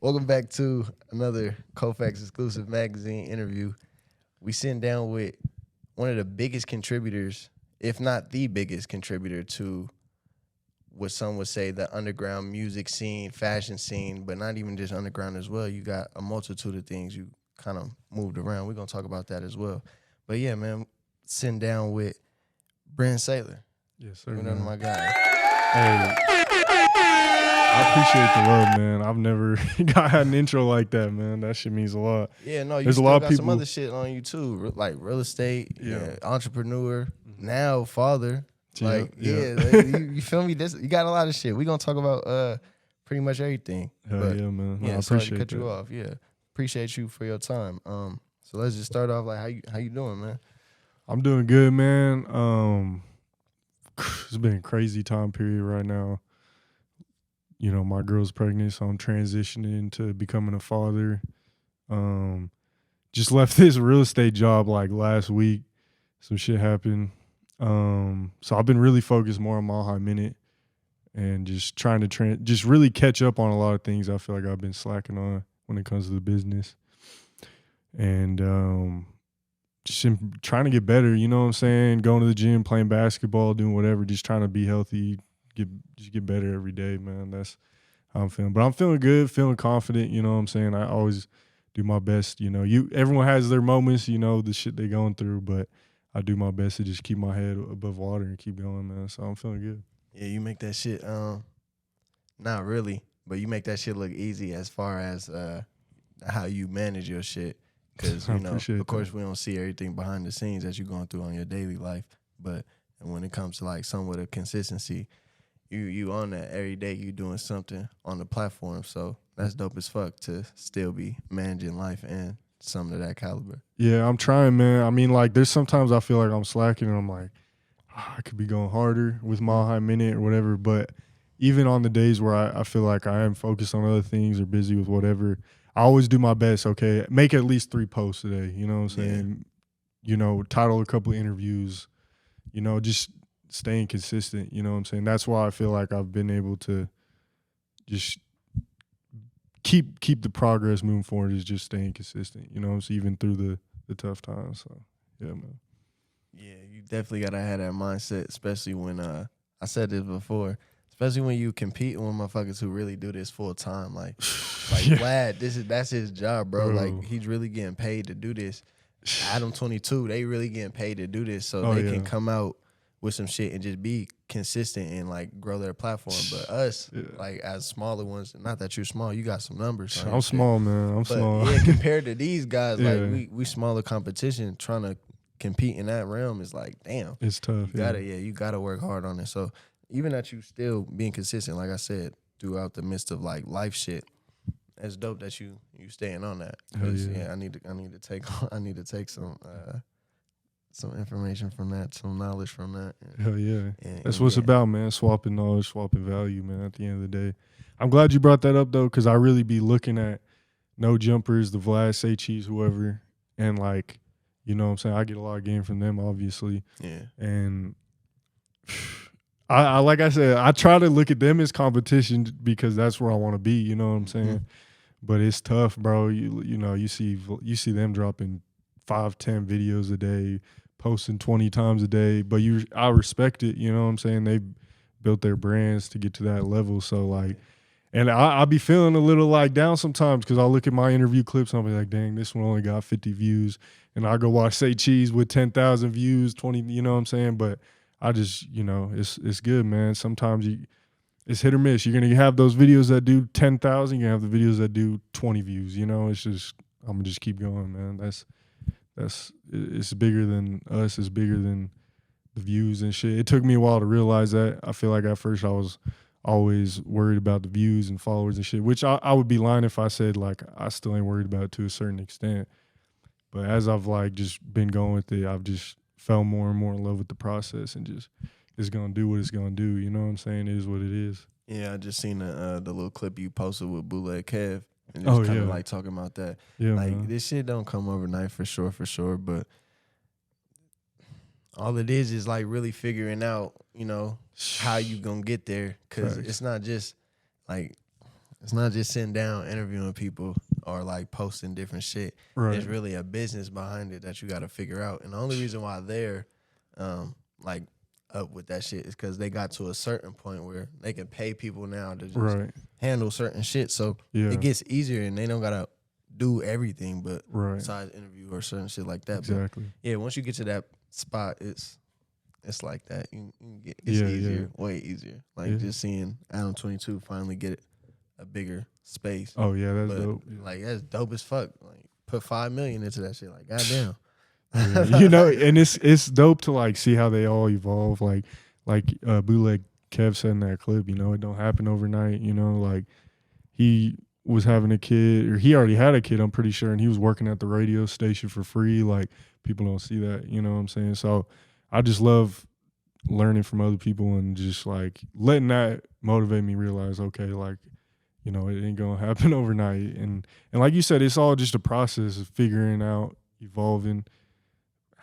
Welcome back to another CO.FAX exclusive magazine interview. We sitting down with one of the biggest contributors, if not the biggest contributor to what some would say the underground music scene, fashion scene, but not even just underground as well. You got a multitude of things you kind of moved around. We're going to talk about that as well. But yeah, man, sitting down with Brenton Saylor. Yes, sir. You know my guy. Hey, I appreciate the love, man. I've never had an intro like that, man. That shit means a lot. Yeah, no, you There's still a lot of got people. some other shit on you too, like real estate, Yeah. entrepreneur, now father. Like, yeah. like, you feel me? This you got a lot of shit. We gonna talk about pretty much everything. Hell But, yeah, man. No, yeah, I sorry to appreciate cut that. you off. Yeah, appreciate you for your time. So let's just start off like how you doing, man? I'm doing good, man. It's been a crazy time period right now. You know, my girl's pregnant, so I'm transitioning to becoming a father. Just left this real estate job like last week. Some shit happened. So I've been really focused more on Mile High Minute and just trying to just really catch up on a lot of things I feel like I've been slacking on when it comes to the business. And just trying to get better, you know what I'm saying? Going to the gym, playing basketball, doing whatever, just trying to be healthy, get better every day, man. That's how I'm feeling. But I'm feeling good, feeling confident, you know what I'm saying? I always do my best, you know. Everyone has their moments, you know, the shit they're going through, but I do my best to just keep my head above water and keep going, man. So I'm feeling good. Yeah, you make that shit not really, but you make that shit look easy as far as how you manage your shit. Because, you know, of course, we don't see everything behind the scenes that you're going through on your daily life. But when it comes to, like, somewhat of consistency, you on that every day. You doing something on the platform. So that's dope as fuck to still be managing life and something of that caliber. Yeah, I'm trying, man. I mean, like, there's sometimes I feel like I'm slacking and I'm like, I could be going harder with Mile High Minute or whatever. But even on the days where I feel like I am focused on other things or busy with whatever, I always do my best, okay? Make at least 3 posts a day, you know what I'm saying? You know, title a couple of interviews, you know, just staying consistent, you know what I'm saying? That's why I feel like I've been able to just keep the progress moving forward, is just staying consistent, you know, so even through the tough times. So, yeah, man. Yeah, you definitely got to have that mindset, especially when, I said this before, especially when you compete with motherfuckers who really do this full time. Like Yeah. Vlad, that's his job, bro. Like, he's really getting paid to do this. Adam 22, they really getting paid to do this so they can come out with some shit and just be consistent and, like, grow their platform. But us, like, as smaller ones, not that you're small, you got some numbers. I'm small, man. I'm small. Yeah, compared to these guys, like, we smaller competition, trying to compete in that realm is like, damn. It's tough. You gotta work hard on it. So even that you still being consistent, like I said, throughout the midst of, like, life shit, it's dope that you staying on that. I need to take some information from that, some knowledge from that. Hell yeah. That's what it's about, man. Swapping knowledge, swapping value, man, at the end of the day. I'm glad you brought that up, though, because I really be looking at No Jumpers, the Vlad, Say Cheese, whoever, and, like, you know what I'm saying? I get a lot of game from them, obviously. Yeah. And I like I said, I try to look at them as competition because that's where I want to be, you know what I'm saying? Mm-hmm. But it's tough, bro. You know, you see them dropping 5-10 videos a day, posting 20 times a day, but I respect it, you know what I'm saying? They built their brands to get to that level. So, like, and I be feeling a little, like, down sometimes because I'll look at my interview clips and I'll be like, dang, this one only got 50 views. And I'll go watch Say Cheese with 10,000 views, 20, you know what I'm saying? But I just, you know, it's good, man. Sometimes it's hit or miss. You're going to have those videos that do 10,000. You're going to have the videos that do 20 views, you know? It's just, I'm going to just keep going, man. It's bigger than us. It's bigger than the views and shit. It took me a while to realize that. I feel like at first I was always worried about the views and followers and shit, which I would be lying if I said, like, I still ain't worried about it to a certain extent. But as I've, like, just been going with it, I've just fell more and more in love with the process and just it's going to do what it's going to do. You know what I'm saying? It is what it is. Yeah, I just seen the little clip you posted with Bootleg Kev and just kind of like talking about that. Yeah, like, man. This shit don't come overnight for sure. But all it is like really figuring out, you know, how you gonna get there. Because it's not just like, It's not just sitting down interviewing people or like posting different shit. Right. There's really a business behind it that you got to figure out. And the only reason why they're like up with that shit is because they got to a certain point where they can pay people now to just handle certain shit. So it gets easier and they don't gotta do everything but besides interview or certain shit like that. Exactly. But yeah, once you get to that spot, it's like that. You get easier, way easier. Like just seeing Adam 22 finally get a bigger space. Oh yeah, that's dope. Like that's dope as fuck. Like put $5 million into that shit. Like goddamn. You know, and it's dope to like see how they all evolve. Like Bootleg Kev said in that clip, you know, it don't happen overnight. You know, like he was having a kid, or he already had a kid, I'm pretty sure, and he was working at the radio station for free. Like people don't see that, you know what I'm saying? So I just love learning from other people and just like letting that motivate me realize, okay, like, you know, it ain't gonna happen overnight. And like you said, it's all just a process of figuring out, evolving.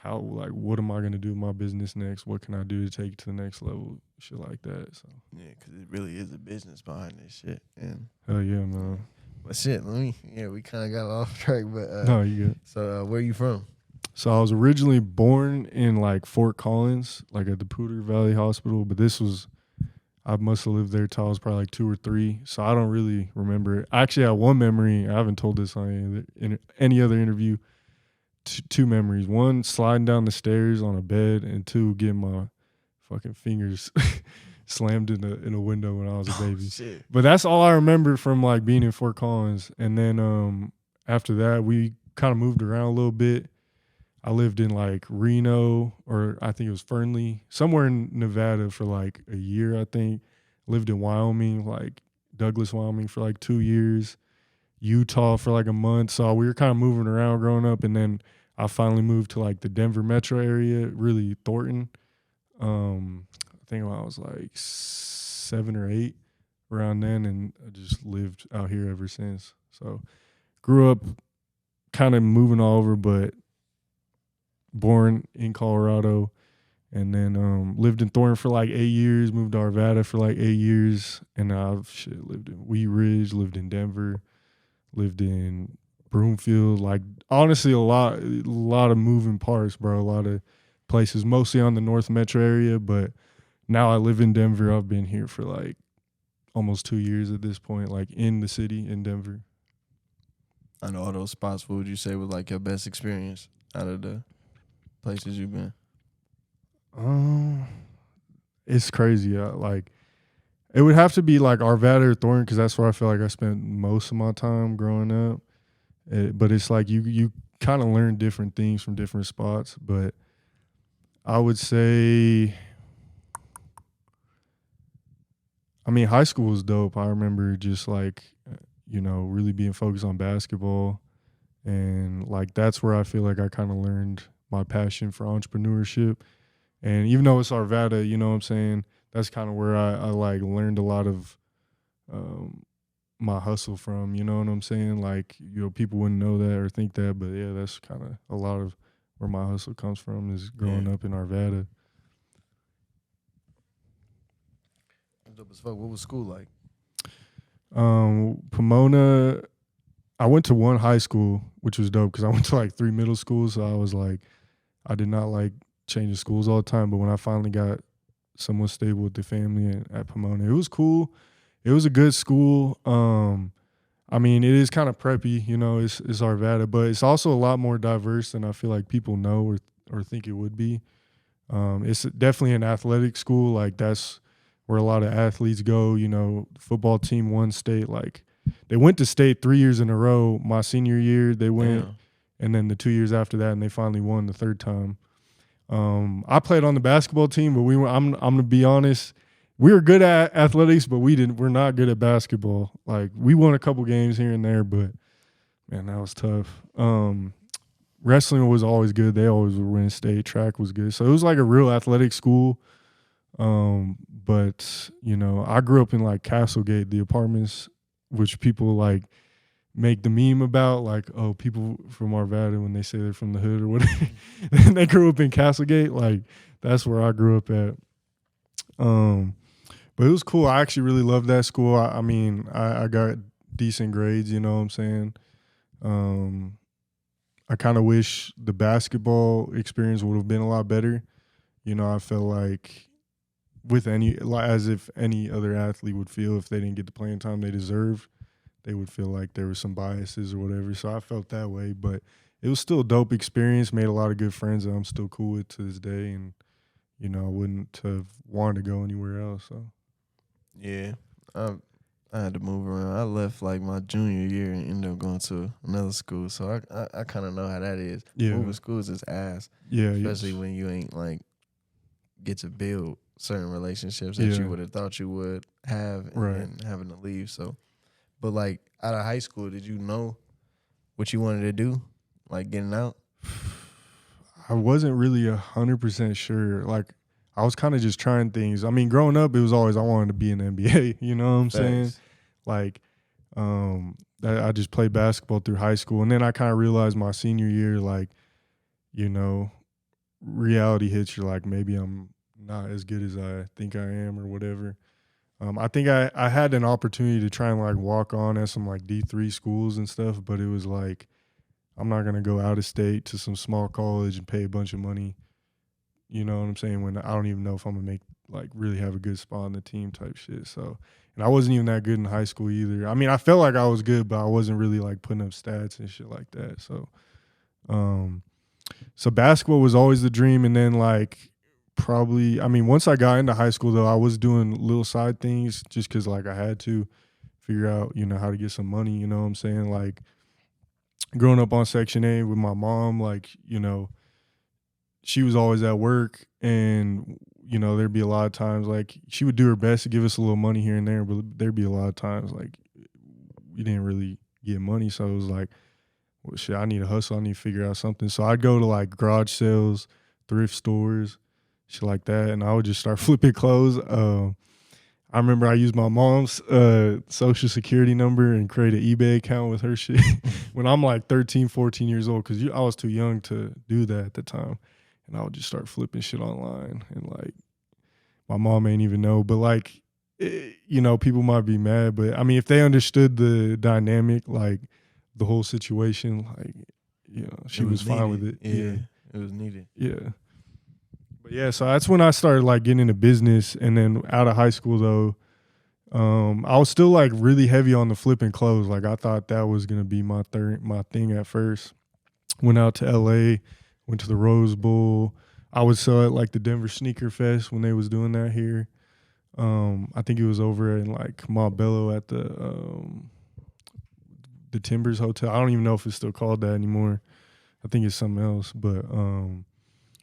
How, like, what am I going to do with my business next? What can I do to take it to the next level? Shit like that. So yeah, because it really is a business behind this shit. And hell yeah, man. But shit, we kind of got off track. But no, you good. So where you from? So I was originally born in like Fort Collins, like at the Poudre Valley Hospital. But I must have lived there till I was probably like 2 or 3. So I don't really remember it. I actually have one memory. I haven't told this on any other interview. 2 memories. 1, sliding down the stairs on a bed, and 2, getting my fucking fingers slammed in a window when I was a baby. Shit. But that's all I remember from like being in Fort Collins. And then after that, we kind of moved around a little bit. I lived in like Reno, or I think it was Fernley, somewhere in Nevada for like a year, I think. Lived in Wyoming, like Douglas, Wyoming for like 2 years. Utah for like a month. So we were kind of moving around growing up, and then I finally moved to like the Denver metro area, really Thornton. I think I was like 7 or 8 around then, and I just lived out here ever since. So grew up kind of moving all over, but born in Colorado, and then lived in Thornton for like 8 years, moved to Arvada for like 8 years, and I've lived in Wheat Ridge, lived in Denver, lived in Broomfield. Like honestly, a lot of moving parts, bro. A lot of places, mostly on the North Metro area, but now I live in Denver. I've been here for like almost 2 years at this point, like in the city in Denver. I know all those spots. What would you say was like your best experience out of the places you've been? It's crazy. Like it would have to be like Arvada or Thornton, because that's where I feel like I spent most of my time growing up. But it's like you kind of learn different things from different spots. But I would say, I mean, high school was dope. I remember just like, you know, really being focused on basketball. And like that's where I feel like I kind of learned my passion for entrepreneurship. And even though it's Arvada, you know what I'm saying, that's kind of where I like learned a lot of my hustle from, you know what I'm saying? Like, you know, people wouldn't know that or think that, but yeah, that's kind of a lot of where my hustle comes from, is growing up in Arvada. Dope as fuck. What was school like? Pomona, I went to one high school, which was dope because I went to like 3 middle schools. So I was like, I did not like changing schools all the time. But when I finally got somewhat stable with the family at Pomona, it was cool. It was a good school. I mean, it is kind of preppy, you know, it's Arvada, but it's also a lot more diverse than I feel like people know or think it would be. It's definitely an athletic school. Like that's where a lot of athletes go. You know, the football team won state. Like they went to state 3 years in a row. My senior year, they went, and then the 2 years after that, and they finally won the 3rd time. I played on the basketball team, but I'm gonna be honest, we were good at athletics, but we're not good at basketball. Like we won a couple games here and there, but man, that was tough. Wrestling was always good. They always were winning state. Track was good. So it was like a real athletic school. But you know, I grew up in like Castlegate, the apartments, which people like make the meme about, like, oh, people from Arvada, when they say they're from the hood or whatever, they grew up in Castlegate. Like that's where I grew up at. But it was cool. I actually really loved that school. I mean, I got decent grades, you know what I'm saying? I kind of wish the basketball experience would have been a lot better. You know, I felt like as if any other athlete would feel if they didn't get the playing time they deserved, they would feel like there was some biases or whatever. So I felt that way, but it was still a dope experience. Made a lot of good friends that I'm still cool with to this day, and you know, I wouldn't have wanted to go anywhere else. So yeah, I had to move around. I left like my junior year and ended up going to another school. So I kind of know how that is. Yeah. Moving schools is ass. Yeah. Especially when you ain't like get to build certain relationships that you would have thought you would have and having to leave. So, but like out of high school, did you know what you wanted to do? Like getting out? I wasn't really 100% sure. Like I was kind of just trying things. I mean, growing up, it was always I wanted to be in the NBA. You know what I'm saying? Like, I just played basketball through high school, and then I kind of realized my senior year, like, you know, reality hits. You're like, maybe I'm not as good as I think I am, or whatever. I think I had an opportunity to try and like walk on at some like D3 schools and stuff, but it was like, I'm not gonna go out of state to some small college and pay a bunch of money. You know what I'm saying? When I don't even know if I'm gonna really have a good spot on the team type shit. So, and I wasn't even that good in high school either. I mean, I felt like I was good, but I wasn't really like putting up stats and shit like that. So, so basketball was always the dream. And then like probably, I mean, once I got into high school though, I was doing little side things just because like I had to figure out, you know, how to get some money. You know what I'm saying? Like growing up on Section 8 with my mom, like, you know, she was always at work, and you know there'd be a lot of times like she would do her best to give us a little money here and there, but there'd be a lot of times like we didn't really get money. So it was like, well, shit, I need to hustle. I need to figure out something. So I'd go to like garage sales, thrift stores, shit like that, and I would just start flipping clothes. I remember I used my mom's social security number and create an eBay account with her shit when I'm like 13, 14 years old, because I was too young to do that at the time. And I would just start flipping shit online, and like my mom ain't even know. But like, you know, people might be mad, but I mean, if they understood the dynamic, like the whole situation, like, you know, she was fine with it. Yeah, it was needed. Yeah. But yeah, so that's when I started like getting into business. And then out of high school though, I was still like really heavy on the flipping clothes. Like I thought that was gonna be my thing at first. Went out to LA. Went to the Rose Bowl. I would sell at like the Denver Sneaker Fest when they was doing that here. I think it was over in like Montbello at the Timbers Hotel. I don't even know if it's still called that anymore. I think it's something else. But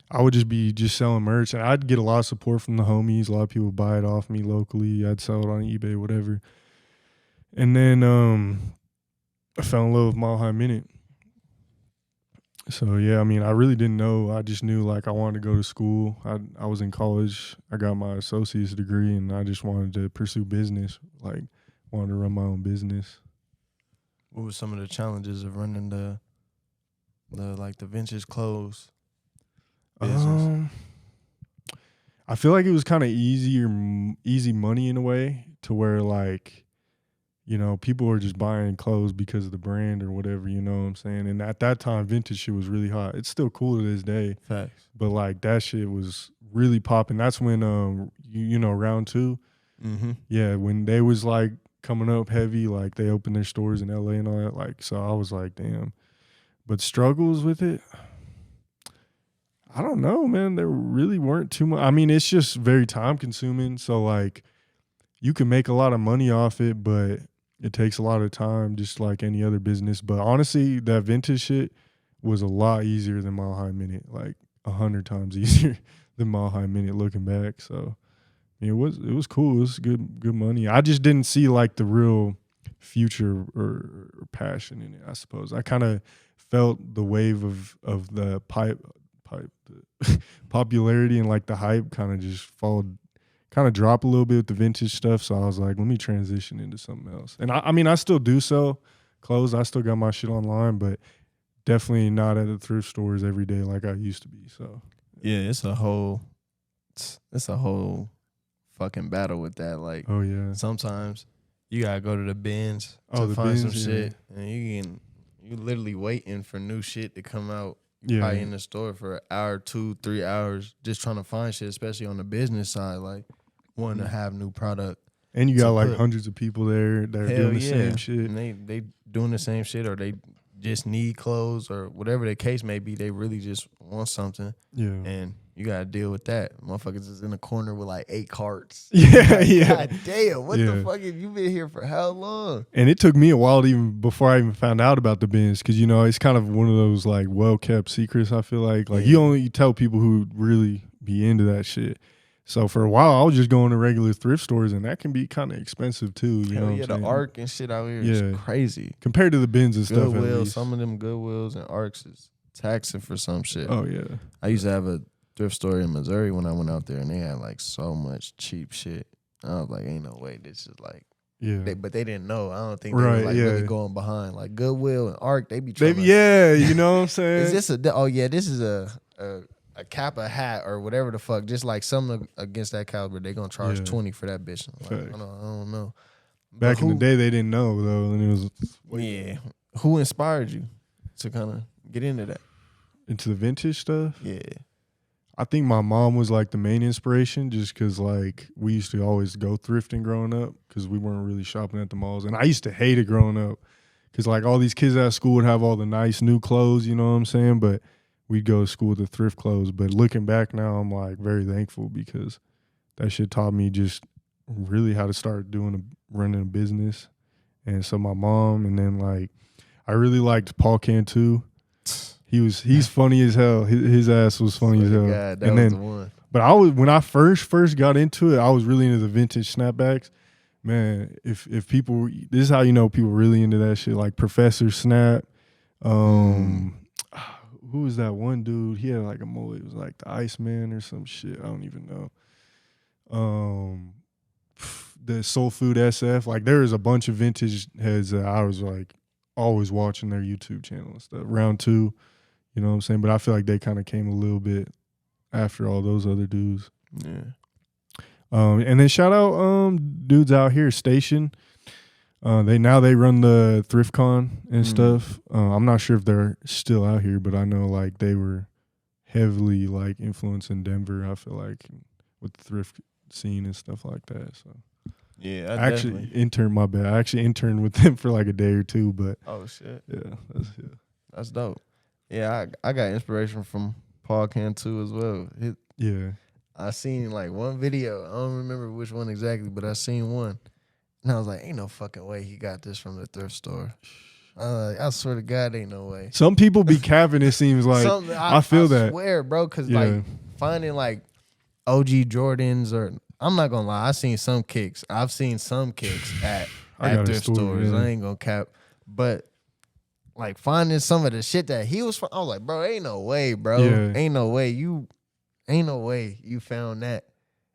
I would just be selling merch, and I'd get a lot of support from the homies. A lot of people would buy it off me locally. I'd sell it on eBay, whatever. And then I fell in love with Mile High Minute. So, yeah, I mean, I really didn't know. I just knew, like, I wanted to go to school. I was in college. I got my associate's degree, and I just wanted to pursue business, like, wanted to run my own business. What were some of the challenges of running the vintage clothes business? I feel like it was kind of easy money in a way, to where, like, you know, people were just buying clothes because of the brand or whatever, you know what I'm saying? And at that time, vintage shit was really hot. It's still cool to this day. Facts. But, like, that shit was really popping. That's when, you know, Round 2. Mm-hmm. Yeah, when they was, like, coming up heavy, like, they opened their stores in L.A. and all that. Like, so I was like, damn. But struggles with it, I don't know, man. There really weren't too much. I mean, it's just very time-consuming. So, like, you can make a lot of money off it, but it takes a lot of time, just like any other business. But honestly, that vintage shit was a lot easier than Mile High Minute, like 100 times easier than Mile High Minute looking back. So it was cool. It was good money. I just didn't see like the real future or passion in it, I suppose. I kind of felt the wave of the the popularity and like the hype kind of just kind of drop a little bit with the vintage stuff. So I was like, let me transition into something else. And I mean, I still do sell clothes. I still got my shit online, but definitely not at the thrift stores every day like I used to be. So yeah, it's a whole fucking battle with that. Like, oh yeah, sometimes You gotta go to the bins to find some shit, and you literally waiting for new shit to come out. You probably in the store for an hour, 2-3 hours, just trying to find shit, especially on the business side, like wanting to have new product. And you got like hundreds of people there that are doing the same shit. And they doing the same shit, or they just need clothes, or whatever the case may be. They really just want something. Yeah. And you gotta deal with that. Motherfuckers is in the corner with like 8 carts. God damn, what the fuck have you been here for how long? And it took me a while to even before I even found out about the bins, because you know it's kind of one of those like well kept secrets. I feel like you tell people who really be into that shit. So for a while, I was just going to regular thrift stores, and that can be kind of expensive too. You know, the Arc and shit out here is crazy compared to the bins and stuff. Goodwill, some of them Goodwills and Arcs is taxing for some shit. Oh yeah, I used to have a thrift store in Missouri when I went out there, and they had like so much cheap shit. I was like, ain't no way this is like. Yeah, but they didn't know. I don't think they were like really going behind. Like Goodwill and Arc, they be trying. You know what I'm saying? Is this this is a Kappa hat or whatever the fuck, just like something against that caliber, they gonna charge 20 for that bitch. Like, I don't know. Back in the day, they didn't know though, and it was Who inspired you to kind of get into that? Into the vintage stuff? Yeah, I think my mom was like the main inspiration, just because like we used to always go thrifting growing up because we weren't really shopping at the malls, and I used to hate it growing up because like all these kids at school would have all the nice new clothes, you know what I'm saying, but we'd go to school with the thrift clothes. But looking back now, I'm like very thankful because that shit taught me just really how to start running a business. And so my mom, and then like I really liked Paul Cantu. He's funny as hell. His ass was funny as hell. God, that was the one. But when I first got into it, I was really into the vintage snapbacks. Man, if people, this is how you know people really into that shit. Like Professor Snap. Who was that one dude? He had like a mullet. It was like the Iceman or some shit. I don't even know. The Soul Food SF. Like there is a bunch of vintage heads that I was like always watching their YouTube channel and stuff. Round 2, you know what I'm saying? But I feel like they kind of came a little bit after all those other dudes. Yeah. And then shout out dudes out here, Station. They run the ThriftCon and stuff. I'm not sure if they're still out here, but I know like they were heavily like influencing Denver. I feel like with the thrift scene and stuff like that. So yeah, I actually interned with them for like a day or 2. But oh shit, that's dope. Yeah, I got inspiration from Paul Cantu as well. I seen like one video. I don't remember which one exactly, but I seen one. And I was like, ain't no fucking way he got this from the thrift store. I swear to God, ain't no way. Some people be capping, it seems like. I feel that. I swear, bro, because like finding like OG Jordans or, I'm not going to lie, I've seen some kicks at thrift stores. I ain't going to cap. But like finding some of the shit that he was from, I was like, bro, ain't no way, bro. Ain't no way you found that.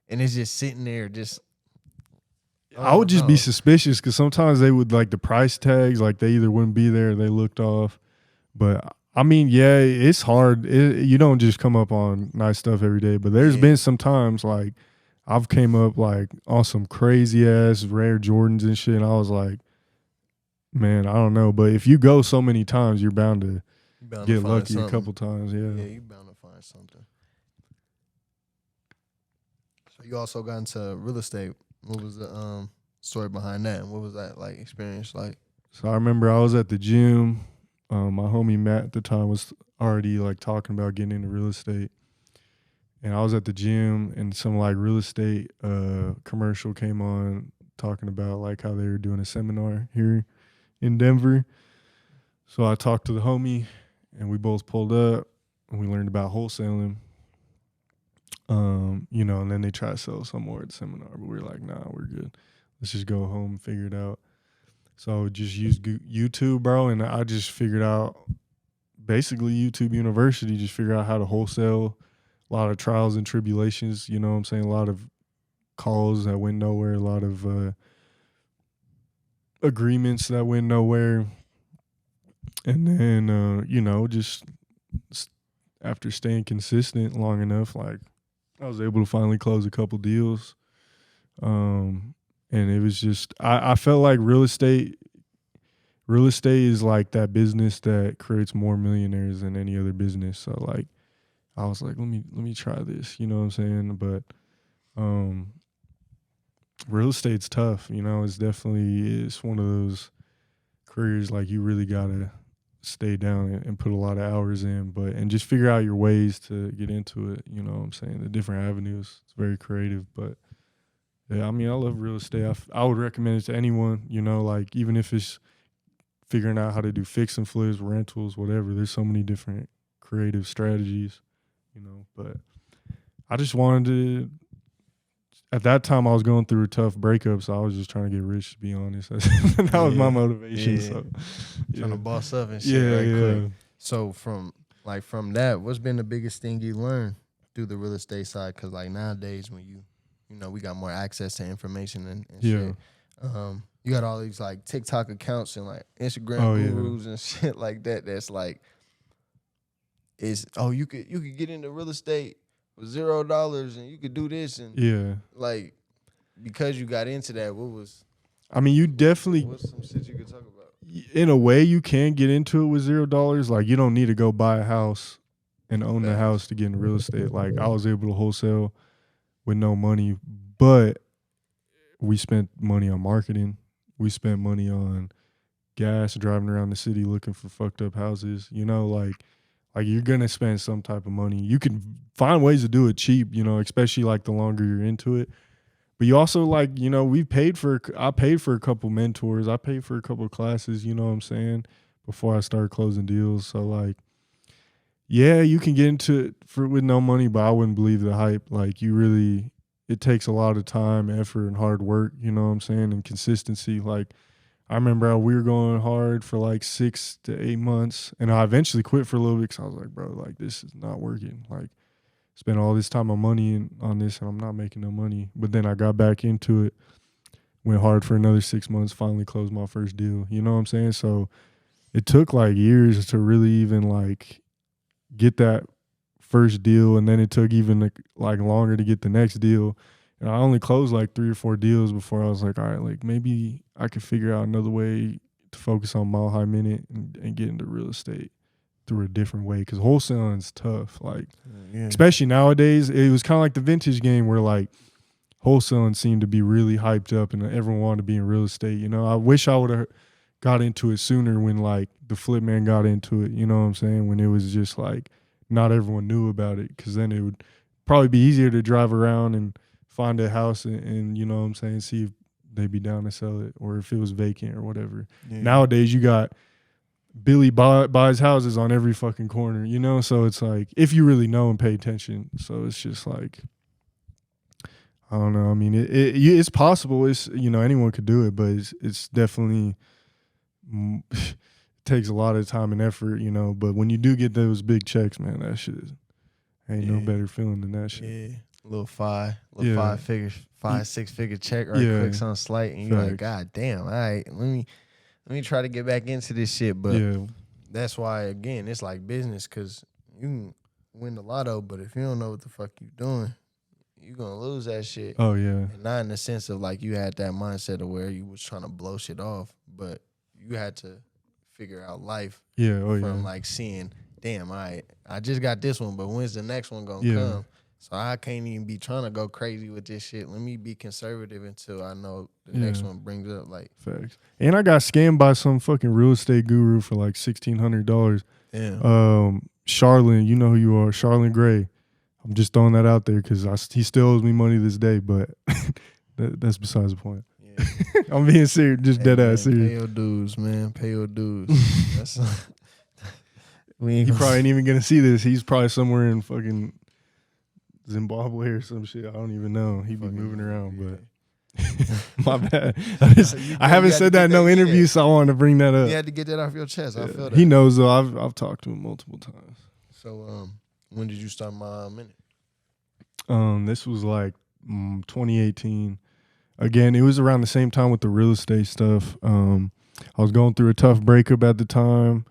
And it's just sitting there just. I would just be suspicious because sometimes they would like the price tags, like they either wouldn't be there or they looked off. But I mean, it's hard. You don't just come up on nice stuff every day. But there's been some times like I've came up like on some crazy ass rare Jordans and shit. And I was like, man, I don't know. But if you go so many times, you're bound to get lucky a couple times. Yeah, you're bound to find something. So you also got into real estate. What was the story behind that? And what was that like experience like? So I remember I was at the gym. My homie Matt at the time was already like talking about getting into real estate. And I was at the gym and some like real estate commercial came on talking about like how they were doing a seminar here in Denver. So I talked to the homie and we both pulled up and we learned about wholesaling. And then they try to sell some more at the seminar, but we were like, nah, we're good. Let's just go home and figure it out. So I would just use YouTube, bro, and I just figured out basically YouTube University, just figure out how to wholesale, a lot of trials and tribulations, you know what I'm saying? A lot of calls that went nowhere, a lot of agreements that went nowhere. And then, just after staying consistent long enough, like, I was able to finally close a couple deals. And And it was just I felt like real estate is like that business that creates more millionaires than any other business. So like I was like, let me try this, you know what I'm saying? But real estate's tough, you know, it's one of those careers like you really gotta stay down and put a lot of hours in, and just figure out your ways to get into it, you know what I'm saying? The different avenues. It's very creative, but yeah, I mean, I love real estate. I would recommend it to anyone, you know, like even if it's figuring out how to do fix and flips, rentals, whatever. There's so many different creative strategies, you know, but I just wanted to, at that time I was going through a tough breakup, so I was just trying to get rich, to be honest. That was my motivation. Yeah. So trying to boss up and shit quick. So from that, what's been the biggest thing you learned through the real estate side? Because like nowadays when you know, we got more access to information and shit. You got all these like TikTok accounts and like Instagram gurus and shit like that. That's like, you could get into real estate with $0 and you could do this and like, because you got into that, what's some shit you could talk about? In a way, you can get into it with $0. Like you don't need to go buy a house and own the house to get into real estate. Like I was able to wholesale with no money, but we spent money on marketing. We spent money on gas, driving around the city looking for fucked up houses. You know, like you're gonna spend some type of money. You can find ways to do it cheap, you know, especially like the longer you're into it. But you also like, you know, I paid for a couple mentors. I paid for a couple classes, you know what I'm saying, before I started closing deals. So like, yeah, you can get into it with no money, but I wouldn't believe the hype. Like it takes a lot of time, effort, and hard work, you know what I'm saying, and consistency. Like I remember how we were going hard for like 6 to 8 months, and I eventually quit for a little bit because I was like, bro, like this is not working. Like spent all this time and money on this and I'm not making no money. But then I got back into it, went hard for another 6 months, finally closed my first deal. You know what I'm saying? So it took like years to really even like get that first deal, and then it took even like longer to get the next deal. And I only closed like 3 or 4 deals before I was like, all right, like maybe I could figure out another way to focus on mile high minute and get into real estate through a different way, because wholesaling is tough. Like especially nowadays, it was kind of like the vintage game where like wholesaling seemed to be really hyped up and everyone wanted to be in real estate. You know, I wish I would have got into it sooner when like the flip man got into it. You know what I'm saying? When it was just like not everyone knew about it, because then it would probably be easier to drive around and find a house and you know what I'm saying, see if they'd be down to sell it or if it was vacant or whatever. Nowadays you got Billy buys houses on every fucking corner, you know? So it's like, if you really know and pay attention. So it's just like, I don't know. I mean, it's possible. It's, you know, anyone could do it, but it's definitely it takes a lot of time and effort, you know? But when you do get those big checks, man, that shit ain't no better feeling than that shit. Yeah. Little 5-6 figure check quick on Slight, and you're like, God damn, all right, let me try to get back into this shit. But that's why, again, it's like business, because you can win the lotto, but if you don't know what the fuck you doing, you're going to lose that shit. Oh, yeah. And not in the sense of like you had that mindset of where you was trying to blow shit off, but you had to figure out life from like seeing, damn, I just got this one, but when's the next one going to come? So I can't even be trying to go crazy with this shit. Let me be conservative until I know the next one brings up like facts. And I got scammed by some fucking real estate guru for like $1,600. Damn. Charlene, you know who you are, Charlene Gray. I'm just throwing that out there because he still owes me money this day, but that's besides the point. Yeah. I'm being serious, just dead ass serious. Pay your dues, man. Pay your dues. He probably ain't even gonna see this. He's probably somewhere in fucking Zimbabwe or some shit. I don't even know. He'd be moving around, but my bad. I haven't said that in no interview, so I wanted to bring that up. You had to get that off your chest. I feel that. He knows though. I've talked to him multiple times. So when did you start My Minute? This was like 2018. Again, it was around the same time with the real estate stuff. I was going through a tough breakup at the time.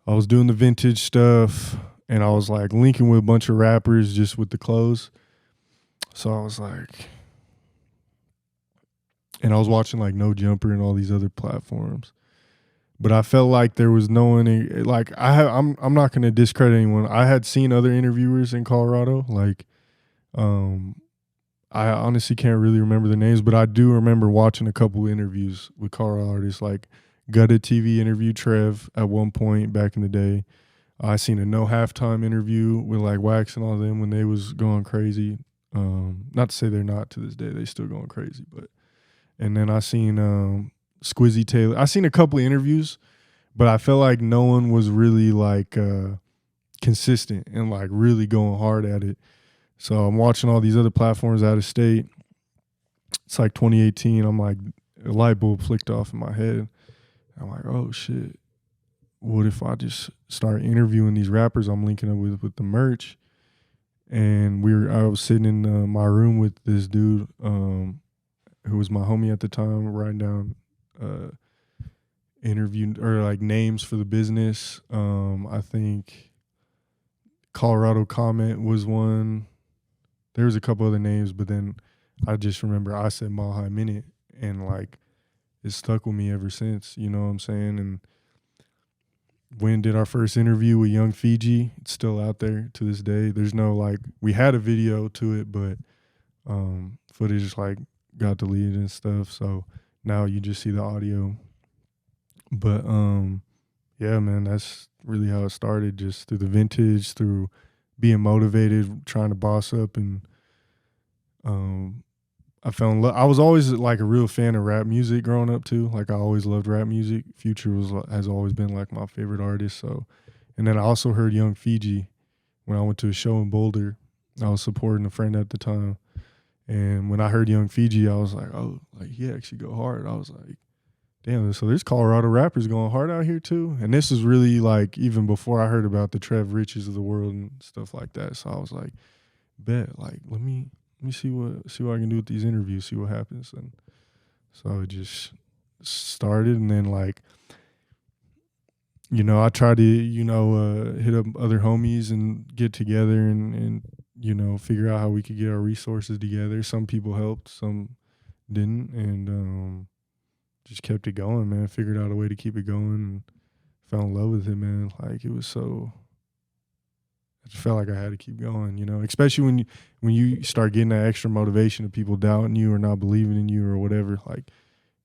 I was doing the vintage stuff. And I was like linking with a bunch of rappers just with the clothes. So I was like, and I was watching like No Jumper and all these other platforms. But I felt like there was no one like I'm not gonna discredit anyone. I had seen other interviewers in Colorado. Like I honestly can't really remember the names, but I do remember watching a couple of interviews with Colorado artists. Like Gutted TV interviewed Trev at one point back in the day. I seen a No Halftime interview with like Wax and all them when they was going crazy. Not to say they're not to this day, they still going crazy, but and then I seen Squizzy Taylor. I seen a couple of interviews, but I felt like no one was really like consistent and like really going hard at it. So I'm watching all these other platforms out of state. It's like 2018. I'm like, a light bulb flicked off in my head. I'm like, oh shit. What if I just start interviewing these rappers I'm linking up with the merch? And I was sitting in my room with this dude who was my homie at the time, writing down interview or like names for the business. I think Colorado Comment was one. There was a couple other names, but then I just remember I said Mile High Minute, and like it's stuck with me ever since. You know what I'm saying? And when did our first interview with Young Fiji? It's still out there to this day. There's no like, we had a video to it, but footage like got deleted and stuff. So now you just see the audio. But yeah, man, that's really how it started. Just through the vintage, through being motivated, trying to boss up, and I fell in love. I was always like a real fan of rap music growing up too. Like I always loved rap music. Future has always been like my favorite artist. So, and then I also heard Young Fiji when I went to a show in Boulder. I was supporting a friend at the time, and when I heard Young Fiji, I was like, oh, like he actually go hard. I was like, damn, so there's Colorado rappers going hard out here too. And this is really like even before I heard about the Trev Riches of the world and stuff like that. So I was like, bet, like let me see what I can do with these interviews, see what happens. And so it just started, and then like, you know, I tried to, you know, hit up other homies and get together and you know, figure out how we could get our resources together. Some people helped, some didn't, and just kept it going, man. Figured out a way to keep it going and fell in love with it, man. Like it was so, I just felt like I had to keep going, you know, especially when you start getting that extra motivation of people doubting you or not believing in you or whatever. Like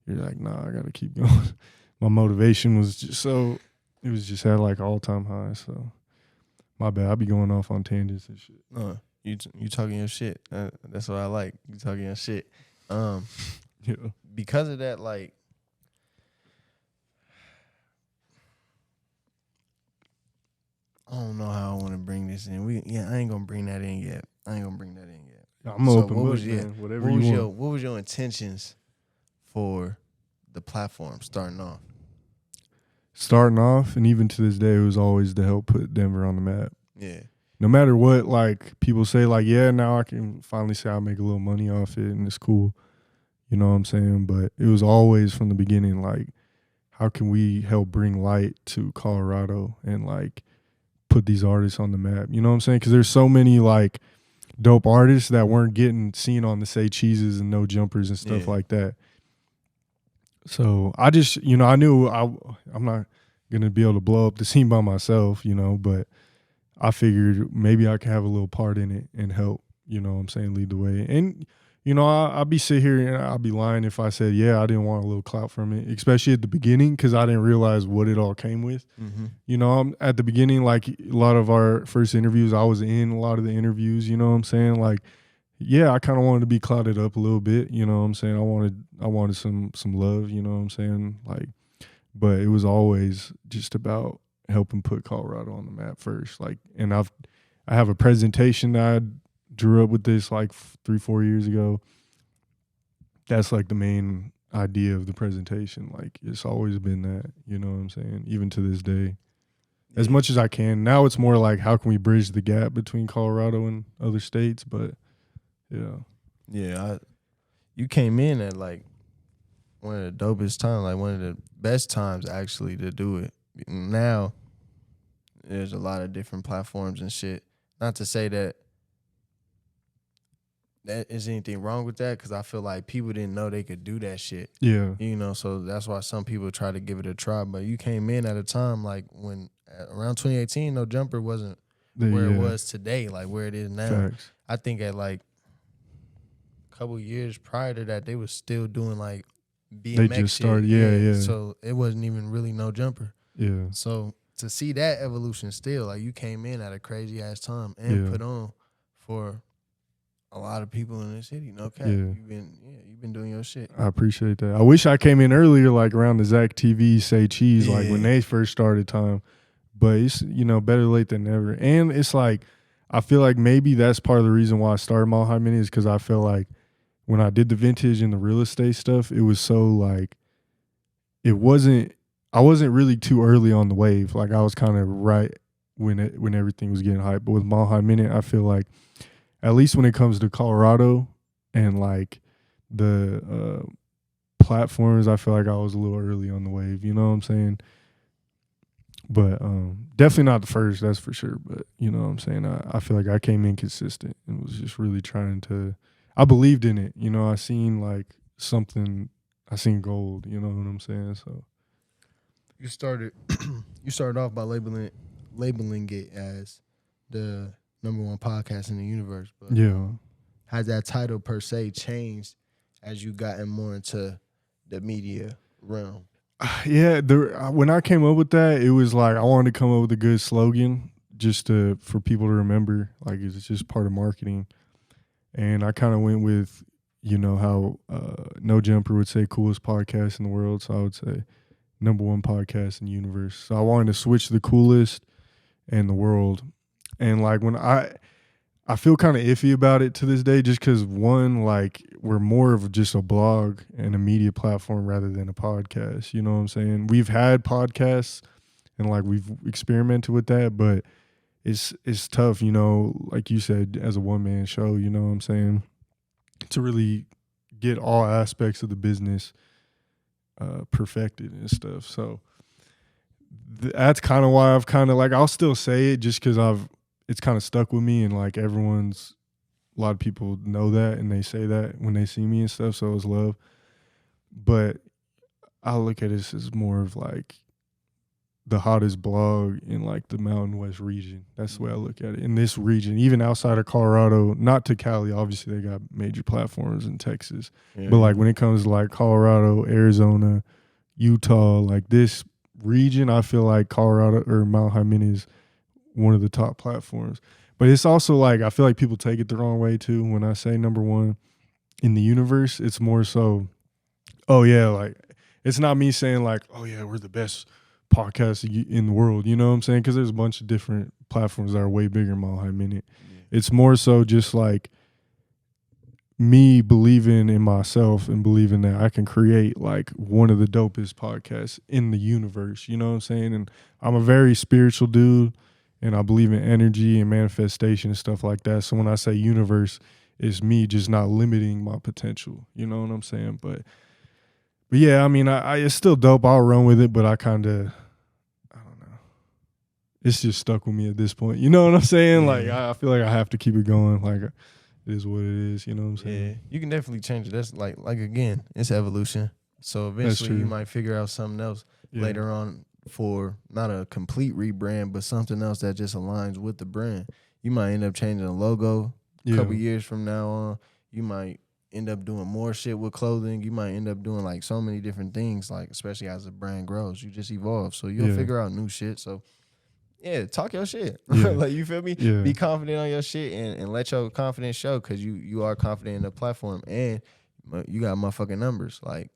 you're like, nah, I got to keep going. My motivation was just so, it was just at like all-time high. So my bad, I be going off on tangents and shit. You talking your shit. That's what I like. You talking your shit. Yeah. Because of that, like, I don't know how I want to bring this in. I ain't gonna bring that in yet. I'm open book, man. Whatever you want. What was your intentions for the platform starting off? Starting off, and even to this day, it was always to help put Denver on the map. Yeah. No matter what, like people say, like, yeah, now I can finally say I make a little money off it, and it's cool. You know what I'm saying? But it was always from the beginning, like, how can we help bring light to Colorado and like put these artists on the map? You know what I'm saying? Because there's so many like dope artists that weren't getting seen on the Say Cheeses and No Jumpers and stuff like that. So I just, you know, I knew I'm not gonna be able to blow up the scene by myself, you know, but I figured maybe I could have a little part in it and help, you know what I'm saying, lead the way. And, you know, I'll be sit here and I'll be lying if I said, yeah, I didn't want a little clout from it, especially at the beginning, because I didn't realize what it all came with. Mm-hmm. You know, at the beginning, like a lot of our first interviews, I was in a lot of the interviews, you know what I'm saying? Like, yeah, I kind of wanted to be clouded up a little bit, you know what I'm saying? I wanted some love, you know what I'm saying? Like, but it was always just about helping put Colorado on the map first. Like, and I have a presentation that I drew up with this like 3-4 years ago. That's like the main idea of the presentation. Like, it's always been that, you know what I'm saying? Even to this day, as much as I can. Now it's more like, how can we bridge the gap between Colorado and other states? But yeah, you came in at like one of the dopest times, like one of the best times actually to do it. Now there's a lot of different platforms and shit. Not to say that is anything wrong with that? Because I feel like people didn't know they could do that shit. Yeah. You know, so that's why some people try to give it a try. But you came in at a time like when around 2018, No Jumper wasn't where it was today, like where it is now. Facts. I think at like a couple years prior to that, they was still doing like BMX they just shit. started, yeah. So it wasn't even really No Jumper. Yeah. So to see that evolution still, like you came in at a crazy ass time and put on for a lot of people in the city. No cap. You've been doing your shit. I appreciate that. I wish I came in earlier, like around the Zach TV, Say Cheese, like when they first started time. But it's, better late than never. And it's like, I feel like maybe that's part of the reason why I started Mile High Mini is because I feel like when I did the vintage and the real estate stuff, it was so like, I wasn't really too early on the wave. Like I was kind of right when everything was getting hyped. But with Mile High Minute, I feel like at least when it comes to Colorado and like the platforms, I feel like I was a little early on the wave. You know what I'm saying? But definitely not the first, that's for sure. But you know what I'm saying? I feel like I came in consistent and was just really trying to. I believed in it. I seen like something. I seen gold. You know what I'm saying? So. You started off by labeling it as the #1 podcast in the universe. But has that title per se changed as you gotten more into the media realm? Yeah, when I came up with that, it was like I wanted to come up with a good slogan just for people to remember. Like it's just part of marketing. And I kind of went with, how No Jumper would say coolest podcast in the world. So I would say #1 podcast in the universe. So I wanted to switch the coolest and the world. And like when I feel kind of iffy about it to this day just because one, like we're more of just a blog and a media platform rather than a podcast. You know what I'm saying? We've had podcasts and like we've experimented with that, but it's tough, like you said, as a one-man show, you know what I'm saying? To really get all aspects of the business perfected and stuff. So that's kind of why I've kind of like, I'll still say it just because it's kind of stuck with me and like a lot of people know that and they say that when they see me and stuff. So it's love. But I look at this as more of like the hottest blog in like the Mountain West region. That's the way I look at it. In this region, even outside of Colorado, not to Cali, obviously they got major platforms in Texas. Yeah. But like when it comes to like Colorado, Arizona, Utah, like this region, I feel like Colorado or Mount Hyman is one of the top platforms. But it's also like, I feel like people take it the wrong way too. When I say #1 in the universe, it's more so, oh yeah, like it's not me saying like, oh yeah, we're the best podcast in the world, you know what I'm saying? Because there's a bunch of different platforms that are way bigger than Mile High Minute. Yeah. It's more so just like me believing in myself and believing that I can create like one of the dopest podcasts in the universe, you know what I'm saying? And I'm a very spiritual dude and I believe in energy and manifestation and stuff like that. So when I say universe, it's me just not limiting my potential, you know what I'm saying? But yeah, I mean, I it's still dope. I'll run with it, but I don't know. It's just stuck with me at this point. You know what I'm saying? Yeah. Like, I feel like I have to keep it going. Like, it is what it is. You know what I'm saying? Yeah, you can definitely change it. That's like again, it's evolution. So eventually you might figure out something else later on for not a complete rebrand, but something else that just aligns with the brand. You might end up changing the logo a couple years from now on. You might end up doing more shit with clothing. You might end up doing like so many different things, like especially as the brand grows, you just evolve. So you'll figure out new shit. So yeah, talk your shit. Yeah. Like, you feel me? Yeah. Be confident on your shit and let your confidence show because you are confident in the platform and you got motherfucking numbers. Like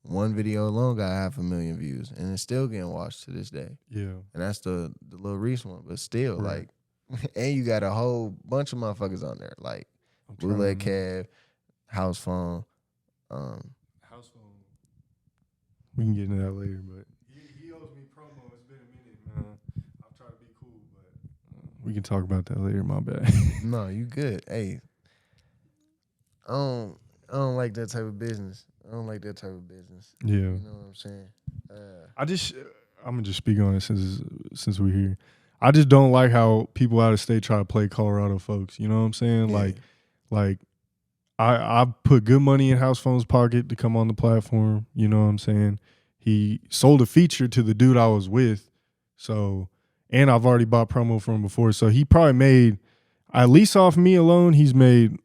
one video alone got 500,000 views and it's still getting watched to this day. Yeah. And that's the little recent one. But still, like, and you got a whole bunch of motherfuckers on there. Like Roulette Cab, House Phone. House Phone. We can get into that later, but he owes me promo. It's been a minute, man. I'll try to be cool, but we can talk about that later. My bad. No, you good. Hey, I don't like that type of business. Yeah. You know what I'm saying? I'm gonna just speak on it since we're here. I just don't like how people out of state try to play Colorado folks. You know what I'm saying? Yeah. Like I put good money in House Phone's pocket to come on the platform. You know what I'm saying? He sold a feature to the dude I was with. So, and I've already bought promo from him before. So he probably made, at least off me alone, he's made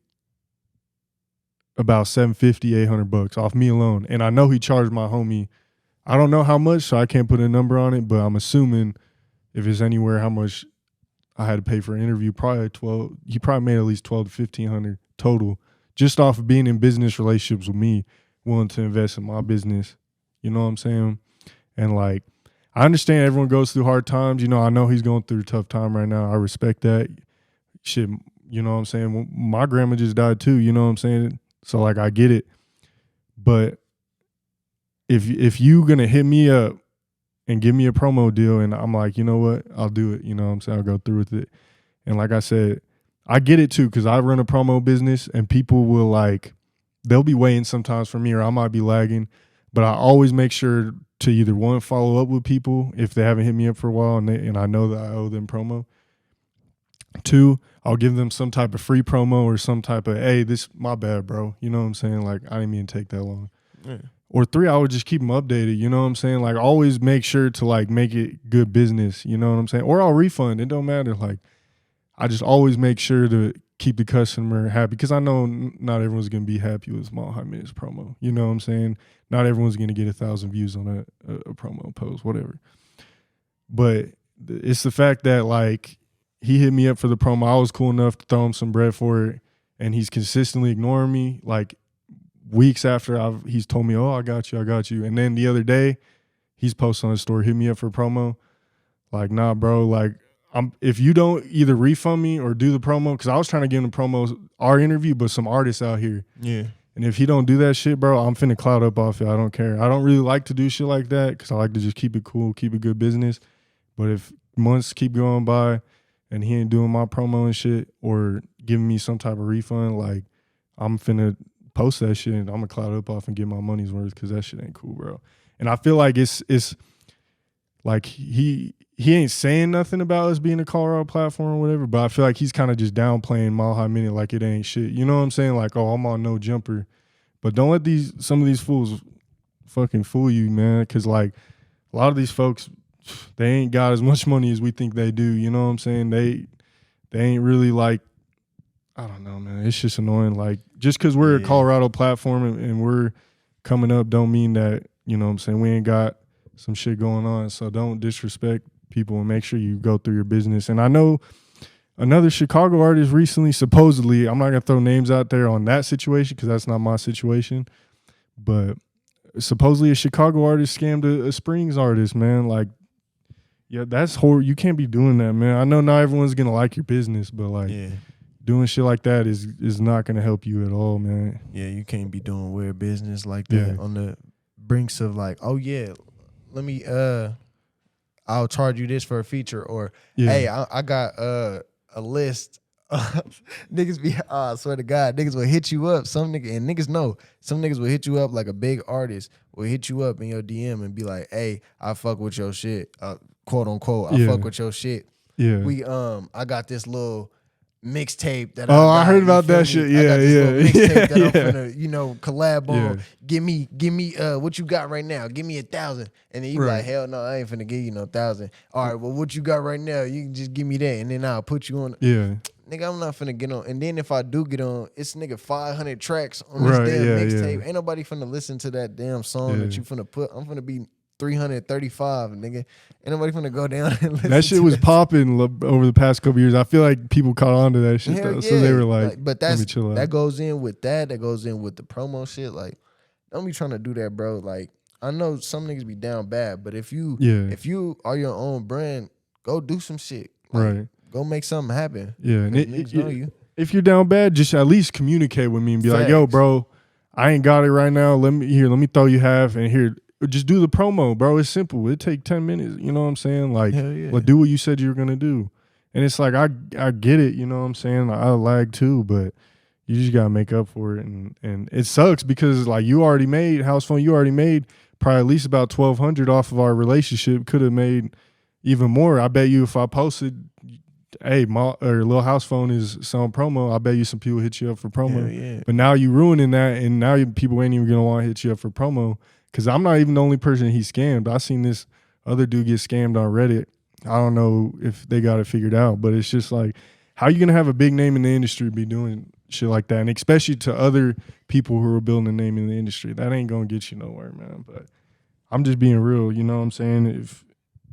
about $750-800 off me alone. And I know he charged my homie, I don't know how much, so I can't put a number on it, but I'm assuming if it's anywhere how much I had to pay for an interview, probably 12. He probably made at least 12 to 1,500 total, just off of being in business relationships with me, willing to invest in my business. You know what I'm saying? And like, I understand everyone goes through hard times. You know, I know he's going through a tough time right now. I respect that. Shit, you know what I'm saying? My grandma just died too. You know what I'm saying? So like, I get it. But if you gonna hit me up and give me a promo deal, and I'm like, you know what, I'll do it. You know what I'm saying? I'll go through with it. And like I said, I get it too, because I run a promo business and people will like, they'll be waiting sometimes for me, or I might be lagging. But I always make sure to either one, follow up with people if they haven't hit me up for a while and I know that I owe them promo. Two, I'll give them some type of free promo or some type of, hey, this my bad, bro. You know what I'm saying? Like, I didn't mean to take that long. Yeah. Or three, I would just keep them updated. You know what I'm saying? Like, always make sure to like make it good business. You know what I'm saying? Or I'll refund. It don't matter. Like, I just always make sure to keep the customer happy, because I know not everyone's going to be happy with Small High Minutes promo. You know what I'm saying? Not everyone's going to get 1,000 views on a promo post, whatever. But it's the fact that like he hit me up for the promo. I was cool enough to throw him some bread for it, and he's consistently ignoring me. Like, weeks after he's told me, oh, I got you. And then the other day, he's posted on his story, hit me up for a promo. Like, nah, bro, like, if you don't either refund me or do the promo, because I was trying to give him the promos, our interview, but some artists out here. Yeah. And if he don't do that shit, bro, I'm finna cloud up off it. I don't care. I don't really like to do shit like that, because I like to just keep it cool, keep it good business. But if months keep going by and he ain't doing my promo and shit or giving me some type of refund, like, I'm finna post that shit and I'm gonna cloud up off and get my money's worth, because that shit ain't cool, bro. And I feel like it's like he ain't saying nothing about us being a Colorado platform or whatever, but I feel like he's kind of just downplaying Mile High Minute like it ain't shit. You know what I'm saying? Like, oh, I'm on no jumper. But don't let some of these fools fucking fool you, man, because like a lot of these folks, they ain't got as much money as we think they do. You know what I'm saying? They ain't really like, I don't know, man. It's just annoying. Like, just because we're a Colorado platform and we're coming up don't mean that, you know what I'm saying, we ain't got some shit going on. So don't disrespect people and make sure you go through your business. And I know another Chicago artist recently, supposedly, I'm not going to throw names out there on that situation because that's not my situation, but supposedly a Chicago artist scammed a Springs artist, man. Like, yeah, that's horrible. You can't be doing that, man. I know not everyone's going to like your business, but like, doing shit like that is not going to help you at all, man. Yeah, you can't be doing weird business like that on the brinks of like, oh yeah, let me I'll charge you this for a feature, or hey, I got a list. Niggas be, I swear to God, niggas will hit you up. Some niggas know. Some niggas will hit you up, like a big artist will hit you up in your DM and be like, hey, I fuck with your shit, quote unquote. I fuck with your shit. Yeah. I got this little mixtape that I heard about that shit. Yeah, I got this little mixtape that I'm finna, collab on. Give me what you got right now. Give me 1,000. And then you be like, hell no, I ain't finna give you no 1,000. All right, well, what you got right now? You can just give me that, and then I'll put you on. Yeah. Nigga, I'm not finna get on. And then if I do get on, it's 500 tracks on this damn mixtape. Ain't nobody finna listen to that damn song that you finna put. I'm finna be 335, nigga. Ain't nobody finna go down and listen. That shit was popping over the past couple years. I feel like people caught on to that shit though. So they were like, but that goes in with that. That goes in with the promo shit. Like, don't be trying to do that, bro. Like, I know some niggas be down bad, but if you are your own brand, go do some shit. Like, go make something happen. Yeah, and niggas know you. If you're down bad, just at least communicate with me and be like, yo, bro, I ain't got it right now. Let me throw you half, and here, just do the promo, bro. It's simple. It take 10 minutes. You know what I'm saying? Like, do what you said you were gonna do. And it's like, I get it. You know what I'm saying? I lag too, but you just gotta make up for it. And it sucks because like you already made House Phone. You already made probably at least about 1,200 off of our relationship. Could have made even more. I bet you if I posted, hey, Lil House Phone is selling promo. I bet you some people hit you up for promo. Yeah. But now you ruining that, and now people ain't even gonna want to hit you up for promo. Because I'm not even the only person he scammed. I seen this other dude get scammed on Reddit. I don't know if they got it figured out, but it's just like, how you gonna have a big name in the industry be doing shit like that? And especially to other people who are building a name in the industry, that ain't gonna get you nowhere, man. But I'm just being real, you know what I'm saying?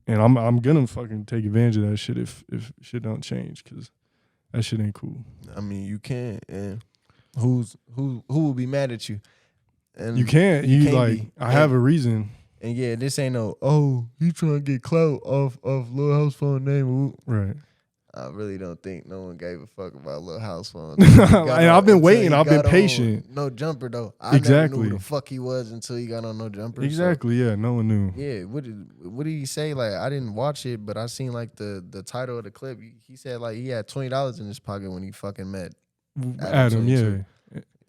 And I'm gonna fucking take advantage of that shit if shit don't change, because that shit ain't cool. I mean, you can't, and who will be mad at you? And you can't. You can't like, I have a reason. And yeah, this ain't no, you trying to get clout off Lil House Phone name. Right. I really don't think no one gave a fuck about Lil House Phone. And I've been waiting. I've been patient. No Jumper, though. I never knew who the fuck he was until he got on No Jumper. Exactly, so, yeah. No one knew. Yeah, what did he say? Like, I didn't watch it, but I seen, like, the title of the clip. He said, like, he had $20 in his pocket when he fucking met Adam, yeah.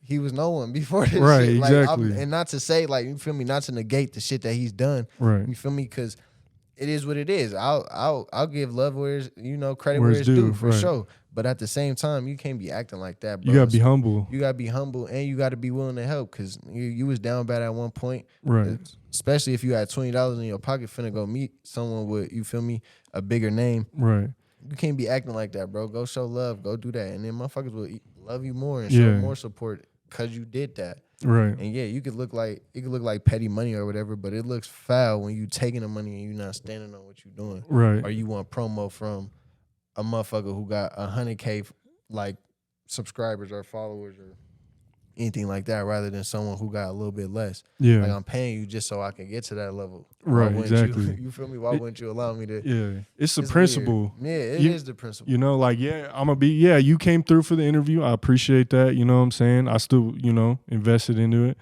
He was no one before this right, shit. Like, exactly. And not to say, like, you feel me, not to negate the shit that he's done. Right. You feel me? Because it is what it is. I'll give love where it's, credit where it's due, for sure. But at the same time, you can't be acting like that, bro. You gotta be humble. You gotta be humble, and you gotta be willing to help, because you was down bad at one point. Right. Especially if you had $20 in your pocket finna go meet someone with, you feel me, a bigger name. Right. You can't be acting like that, bro. Go show love. Go do that. And then motherfuckers will love you more and show more support because you did that. Right. And yeah, it could look like petty money or whatever, but it looks foul when you taking the money and you not standing on what you doing. Right. Or you want promo from a motherfucker who got 100K like subscribers or followers or anything like that, rather than someone who got a little bit less. Yeah. Like, I'm paying you just so I can get to that level. Right, exactly. You feel me? Why wouldn't you allow me to? Yeah. It's the principle. Weird. Yeah, it is the principle. You know, like, you came through for the interview. I appreciate that. You know what I'm saying? I still, invested into it.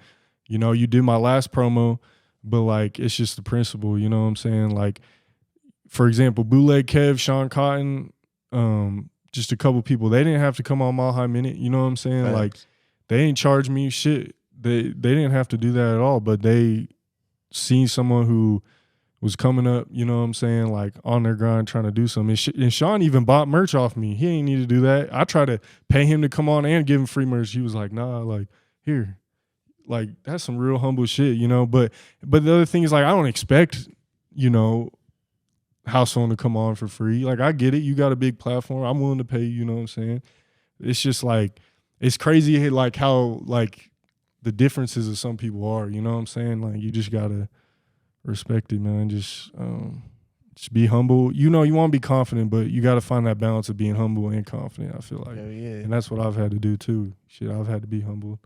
You did my last promo, but like, it's just the principle. You know what I'm saying? Like, for example, Bootleg Kev, Sean Cotton, just a couple people, they didn't have to come on Mile High Minute. You know what I'm saying? Thanks. Like, they ain't charge me shit. They didn't have to do that at all, but they seen someone who was coming up, you know what I'm saying, like on their grind trying to do something. And Sean even bought merch off me. He ain't need to do that. I tried to pay him to come on and give him free merch. He was like, nah, like, here. Like, that's some real humble shit, But the other thing is, like, I don't expect, House Phone to come on for free. Like, I get it. You got a big platform. I'm willing to pay you, you know what I'm saying? It's just like, it's crazy, like, how, like, the differences of some people are, you know what I'm saying? Like, you just gotta respect it, man. Just be humble. You want to be confident, but you gotta find that balance of being humble and confident, I feel like. Yeah. And that's what I've had to do too. Shit, I've had to be humble.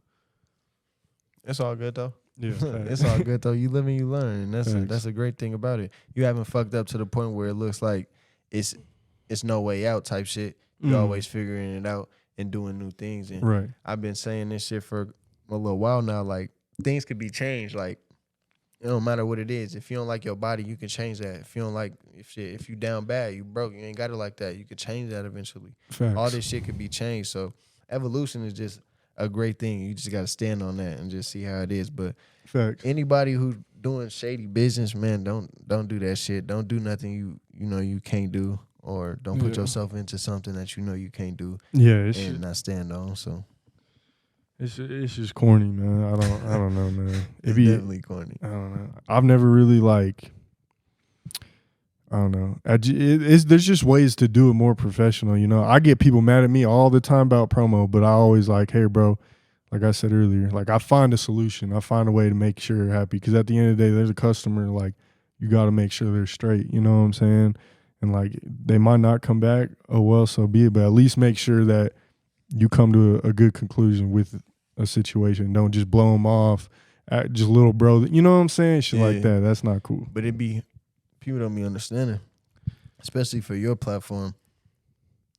It's all good though. Yeah. It's all good though. You live and you learn. And that's a great thing about it. You haven't fucked up to the point where it looks like it's no way out type shit. You're always figuring it out and doing new things. And right. I've been saying this shit for a little while now. Like, things could be changed. Like, it don't matter what it is. If you don't like your body, you can change that. If you don't like if you down bad, you broke, you ain't got it like that. You could change that eventually. Facts. All this shit could be changed. So evolution is just a great thing. You just got to stand on that and just see how it is. But Facts. Anybody who doing shady business, man, don't do that shit. Don't do nothing you can't do. Or don't put yourself into something that you can't do. Yeah, and not stand on. So it's just corny, man. I don't know, man. It's definitely corny. I don't know. I've never really like. I don't know. There's just ways to do it more professional. I get people mad at me all the time about promo, but I always like, hey, bro. Like I said earlier, like I find a solution. I find a way to make sure they're happy. Because at the end of the day, there's a customer. Like, you got to make sure they're straight. You know what I'm saying? And like, they might not come back. Oh, well, so be it. But at least make sure that you come to a good conclusion with a situation. Don't just blow them off. Just little bro. You know what I'm saying? Shit like that. That's not cool. But people don't be understanding, especially for your platform.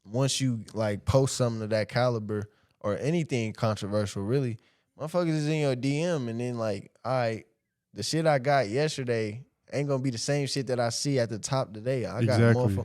Once you like post something of that caliber or anything controversial, really, motherfuckers is in your DM and then like, all right, the shit I got yesterday ain't gonna be the same shit that I see at the top today. I got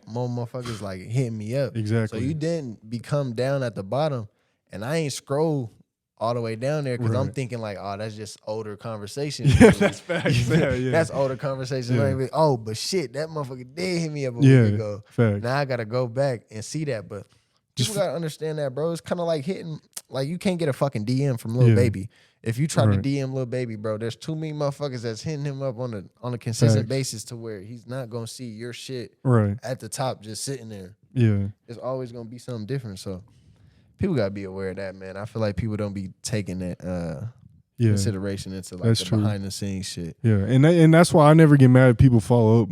more motherfuckers like hitting me up. Exactly. So you didn't become down at the bottom, and I ain't scroll all the way down there because I'm thinking like, oh, that's just older conversation. Yeah, that's facts. Yeah. That's older conversation. Yeah. Oh, but shit, that motherfucker did hit me up a Yeah, week ago. facts. Now I gotta go back and see that. But people gotta understand that, bro. It's kind of like hitting, like you can't get a fucking DM from Lil Baby. If you try to DM Lil Baby, bro, there's too many motherfuckers that's hitting him up on a consistent basis to where he's not gonna see your shit at the top just sitting there. Yeah, it's always gonna be something different. So people gotta be aware of that, man. I feel like people don't be taking that consideration into like the behind the scenes shit. Yeah, and that's why I never get mad if people follow up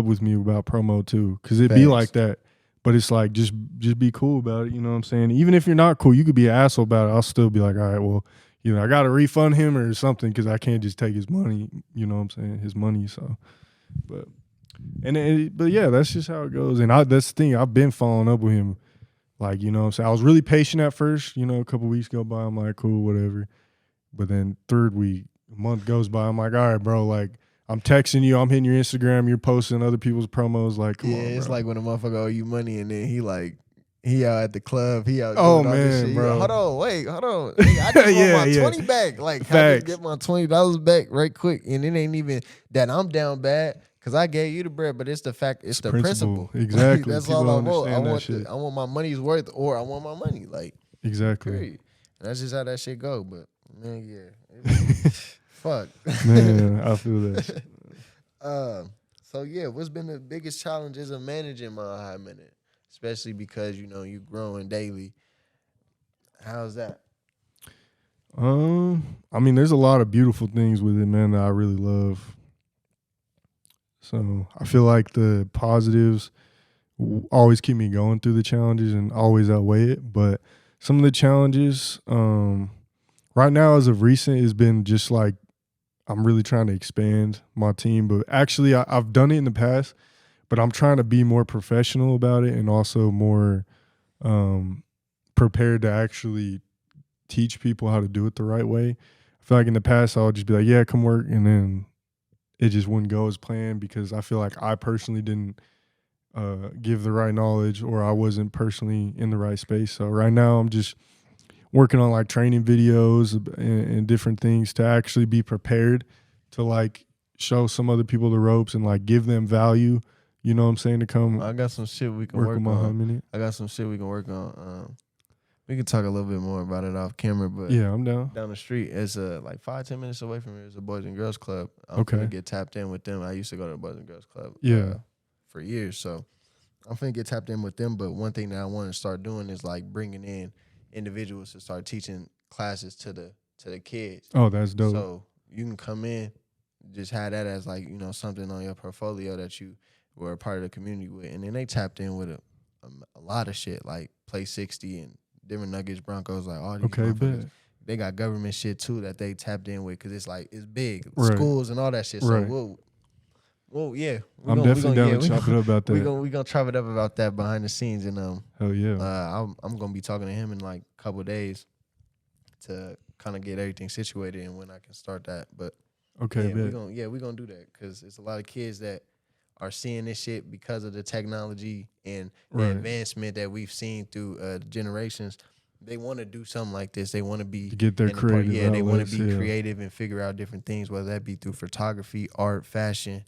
with me about promo too, because it be like that. But it's like just be cool about it. You know what I'm saying? Even if you're not cool, you could be an asshole about it. I'll still be like, all right, well, you know, I got to refund him or something because I can't just take his money. You know what I'm saying? His money. So, but yeah, that's just how it goes. And that's the thing. I've been following up with him. Like, you know what I'm saying? I was really patient at first. You know, a couple weeks go by, I'm like, cool, whatever. But then third week, a month goes by, I'm like, all right, bro, like, I'm texting you, I'm hitting your Instagram, you're posting other people's promos. Like, come on, it's bro. like when a motherfucker owe you money and then he out at the club, he out. Oh doing all this shit. bro, hold on, wait, hold on. I just want my 20 back. Like, I just get my $20 back right quick, and it ain't even that I'm down bad because I gave you the bread, but it's the fact, it's the principle. Exactly. That's all I want. I want my money's worth, or I want my money. Like, exactly. Period. And that's just how that shit go. But man, fuck. Man, I feel that. So yeah, what's been the biggest challenges of managing Mile High Minute, especially because you know you growing daily? How's that? I mean, there's a lot of beautiful things with it, man, that I really love. So I feel like the positives always keep me going through the challenges and always outweigh it. But some of the challenges, right now as of recent, has been just like I'm really trying to expand my team. But actually, I've done it in the past, but I'm trying to be more professional about it and also more prepared to actually teach people how to do it the right way. I feel like in the past, I would just be like, yeah, come work, and then it just wouldn't go as planned because I feel like I personally didn't give the right knowledge or I wasn't personally in the right space. So right now I'm just working on like training videos and different things to actually be prepared to like show some other people the ropes and like give them value. You know what I'm saying? To come. I got some shit we can work on. I got some shit we can work on. We can talk a little bit more about it off camera, but yeah, I'm down. Down the street, it's like 5-10 minutes away from here. It's a Boys and Girls Club. I'm gonna get tapped in with them. I used to go to the Boys and Girls Club, for years, so I'm finna get tapped in with them. But one thing that I want to start doing is like bringing in individuals to start teaching classes to the kids. Oh, that's dope. So you can come in, just have that as like, you know, something on your portfolio that you were a part of the community with, and then they tapped in with a lot of shit like Play 60 and different Nuggets, Broncos, like all these motherfuckers. They got government shit too that they tapped in with because it's like it's big schools and all that shit. So well, yeah, I'm definitely down to chop it up about that. We gonna chop it up about that behind the scenes, and hell yeah, I'm gonna be talking to him in like a couple of days to kind of get everything situated and when I can start that. But we're gonna do that because it's a lot of kids that are seeing this shit because of the technology and the advancement that we've seen through generations. They want to do something like this. They want to be get their creative. They want to be creative and figure out different things, whether that be through photography, art, fashion,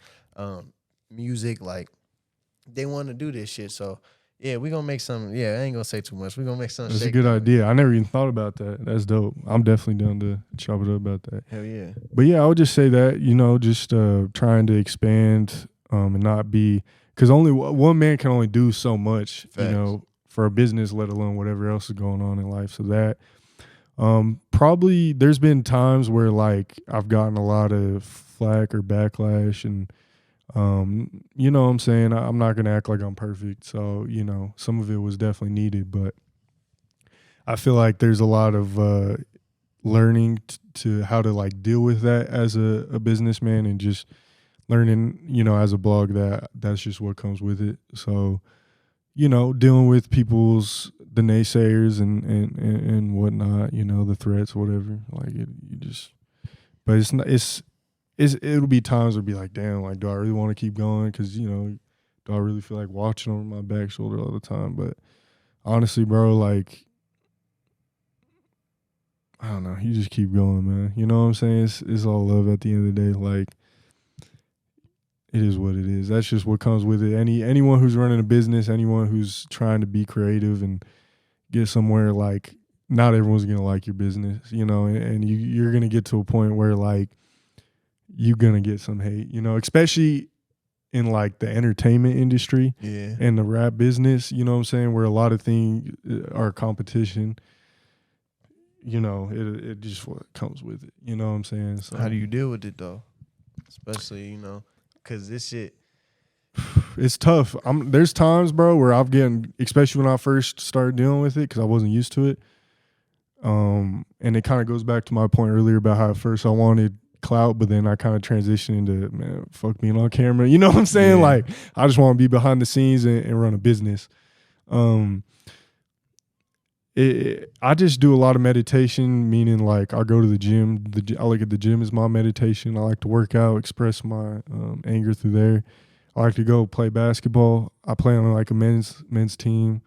music. Like they want to do this shit. So yeah, we gonna make some. Yeah, I ain't gonna say too much. We gonna make something. That's a good idea. I never even thought about that. That's dope. I'm definitely down to chop it up about that. Hell yeah. But yeah, I would just say that, you know, just trying to expand. And not be, because only one man can only do so much, you know, for a business, let alone whatever else is going on in life. So that probably there's been times where like I've gotten a lot of flack or backlash, and you know what I'm saying? I'm not going to act like I'm perfect. So, you know, some of it was definitely needed, but I feel like there's a lot of learning to how to like deal with that as a businessman, and just learning, you know, as a blog that's just what comes with it. So, you know, dealing with the naysayers and whatnot, you know, the threats, whatever. Like but it's not. It'll be times where be like, damn, like, do I really want to keep going? Because, you know, do I really feel like watching over my back shoulder all the time? But honestly, bro, like, I don't know. You just keep going, man. You know what I'm saying? It's all love at the end of the day. Like, it is what it is. That's just what comes with it. Anyone who's running a business, anyone who's trying to be creative and get somewhere, like, not everyone's gonna like your business, you know, and you're gonna get to a point where like you're gonna get some hate, you know, especially in like the entertainment industry and the rap business, you know what I'm saying, where a lot of things are competition. You know, it just what comes with it. You know what I'm saying? So how do you deal with it though? Especially, you know, because this shit, it's tough. There's times, bro, where I've gotten, especially when I first started dealing with it, because I wasn't used to it. And it kind of goes back to my point earlier about how at first I wanted clout, but then I kind of transitioned into, man, fuck being on camera. You know what I'm saying? Yeah. Like, I just want to be behind the scenes and run a business. I just do a lot of meditation, meaning like I go to the gym. I look at the gym as my meditation. I like to work out, express my anger through there. I like to go play basketball. I play on like a men's team.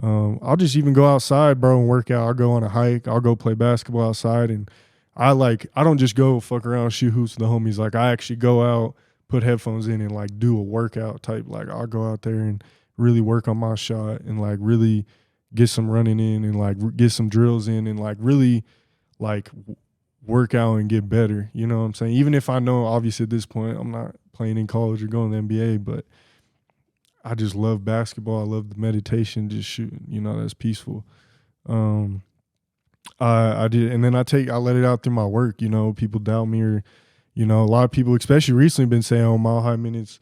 I'll just even go outside, bro, and work out. I'll go on a hike. I'll go play basketball outside. And I don't just go fuck around, shoot hoops with the homies. Like, I actually go out, put headphones in, and like do a workout type. Like, I'll go out there and really work on my shot and like really get some running in and like get some drills in and like really like work out and get better. You know what I'm saying? Even if I know, obviously at this point, I'm not playing in college or going to the NBA, but I just love basketball. I love the meditation, just shooting. You know, that's peaceful. I did, and then I let it out through my work. You know, people doubt me, or you know, a lot of people, especially recently, been saying, "Oh, Mile High Minutes,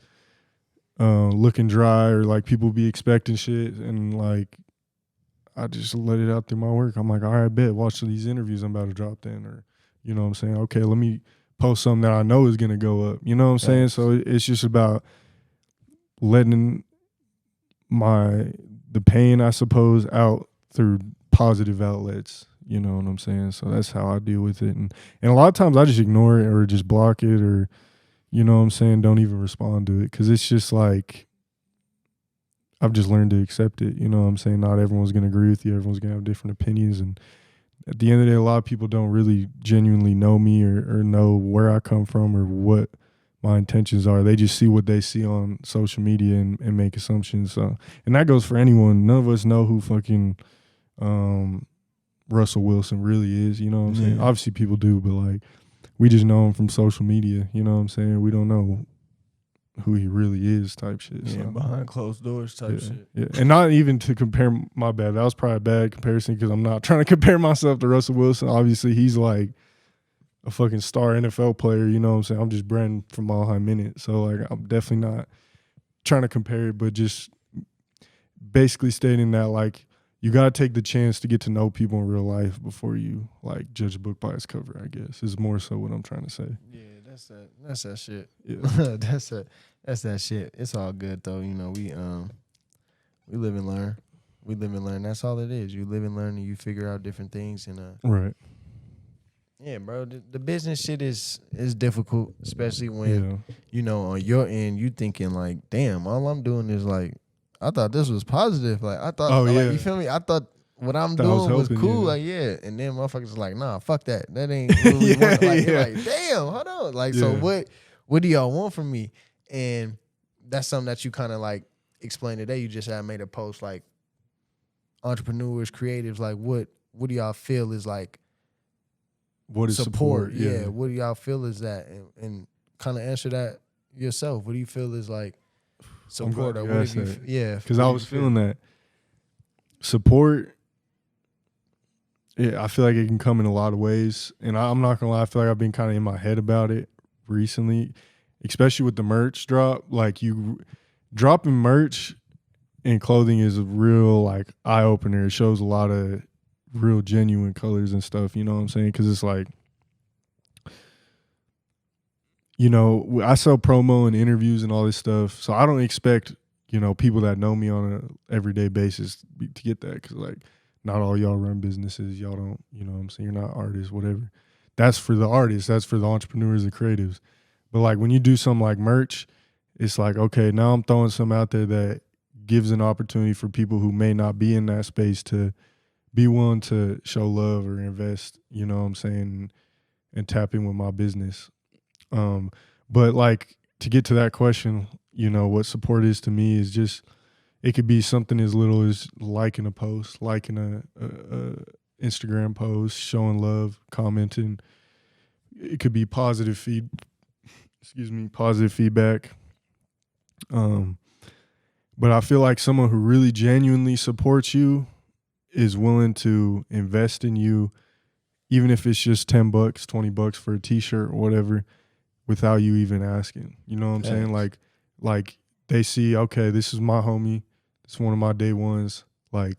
looking dry," or like people be expecting shit, and like I just let it out through my work. I'm like, all right, bet, watch these interviews I'm about to drop then, or you know what I'm saying? Okay, let me post something that I know is gonna go up. You know what I'm saying? So it's just about letting the pain, I suppose, out through positive outlets. You know what I'm saying? So that's how I deal with it. And a lot of times I just ignore it or just block it, or, you know what I'm saying, don't even respond to it. Because it's just like, I've just learned to accept it. You know what I'm saying? Not everyone's going to agree with you. Everyone's going to have different opinions. And at the end of the day, a lot of people don't really genuinely know me or know where I come from or what my intentions are. They just see what they see on social media and make assumptions. So, and that goes for anyone. None of us know who fucking Russell Wilson really is. You know what I'm saying? Obviously people do, but like, we just know him from social media. You know what I'm saying? We don't know who he really is type shit. Yeah, so, behind closed doors type shit. Yeah, and not even to compare, my bad. That was probably a bad comparison because I'm not trying to compare myself to Russell Wilson. Obviously, he's like a fucking star NFL player, you know what I'm saying? I'm just Brenton from Mile High Minute. So, like, I'm definitely not trying to compare it, but just basically stating that, like, you got to take the chance to get to know people in real life before you, like, judge a book by its cover, I guess, is more so what I'm trying to say. Yeah, that's that shit. Yeah. that's that shit. It's all good, though. You know, we live and learn. We live and learn. That's all it is. You live and learn and you figure out different things. And right. Yeah, bro. The business shit is difficult, especially when, you know, on your end, you thinking like, damn, all I'm doing is like, I thought this was positive. Like, I thought, you feel me? I thought what I'm doing was cool. Like, yeah. And then motherfuckers like, nah, fuck that. That ain't what we want. Like, like, damn, hold on. Like, so what do y'all want from me? And that's something that you kind of like explained today. You just had made a post like, entrepreneurs, creatives, like what do y'all feel is like, what is support? Yeah. What do y'all feel is that? And kind of answer that yourself. What do you feel is like support? Or what do you because I was feeling that support. Yeah, I feel like it can come in a lot of ways, and I'm not gonna lie. I feel like I've been kind of in my head about it recently, especially with the merch drop. Like, you dropping merch and clothing is a real like eye opener. It shows a lot of real genuine colors and stuff, you know what I'm saying? Because it's like, you know, I sell promo and interviews and all this stuff, so I don't expect, you know, people that know me on an everyday basis to get that, because like, not all y'all run businesses, y'all don't, you know what I'm saying, you're not artists, whatever. That's for the artists, that's for the entrepreneurs and creatives. But like, when you do something like merch, it's like, okay, now I'm throwing something out there that gives an opportunity for people who may not be in that space to be willing to show love or invest, you know what I'm saying, and tap in with my business. But like to get to that question, you know, what support is to me is just, it could be something as little as liking a post, liking a Instagram post, showing love, commenting. It could be positive positive feedback. But I feel like someone who really genuinely supports you is willing to invest in you, even if it's just $10, $20 for a t-shirt or whatever, without you even asking. You know what I'm saying? Like they see, okay, this is my homie. It's one of my day ones. Like,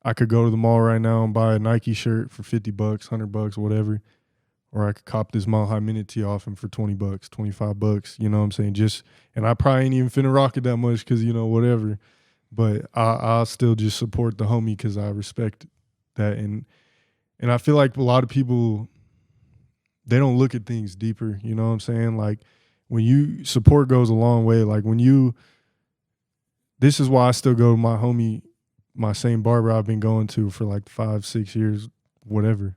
I could go to the mall right now and buy a Nike shirt for $50, $100, whatever. Or I could cop this Mile High Minute tee off him for $20, $25. You know what I'm saying? And I probably ain't even finna rock it that much because, you know, whatever. But I'll still just support the homie because I respect that. And I feel like a lot of people, they don't look at things deeper. You know what I'm saying? Like, when you support goes a long way. Like, this is why I still go to my homie, my same barber I've been going to for like 5-6 years, whatever.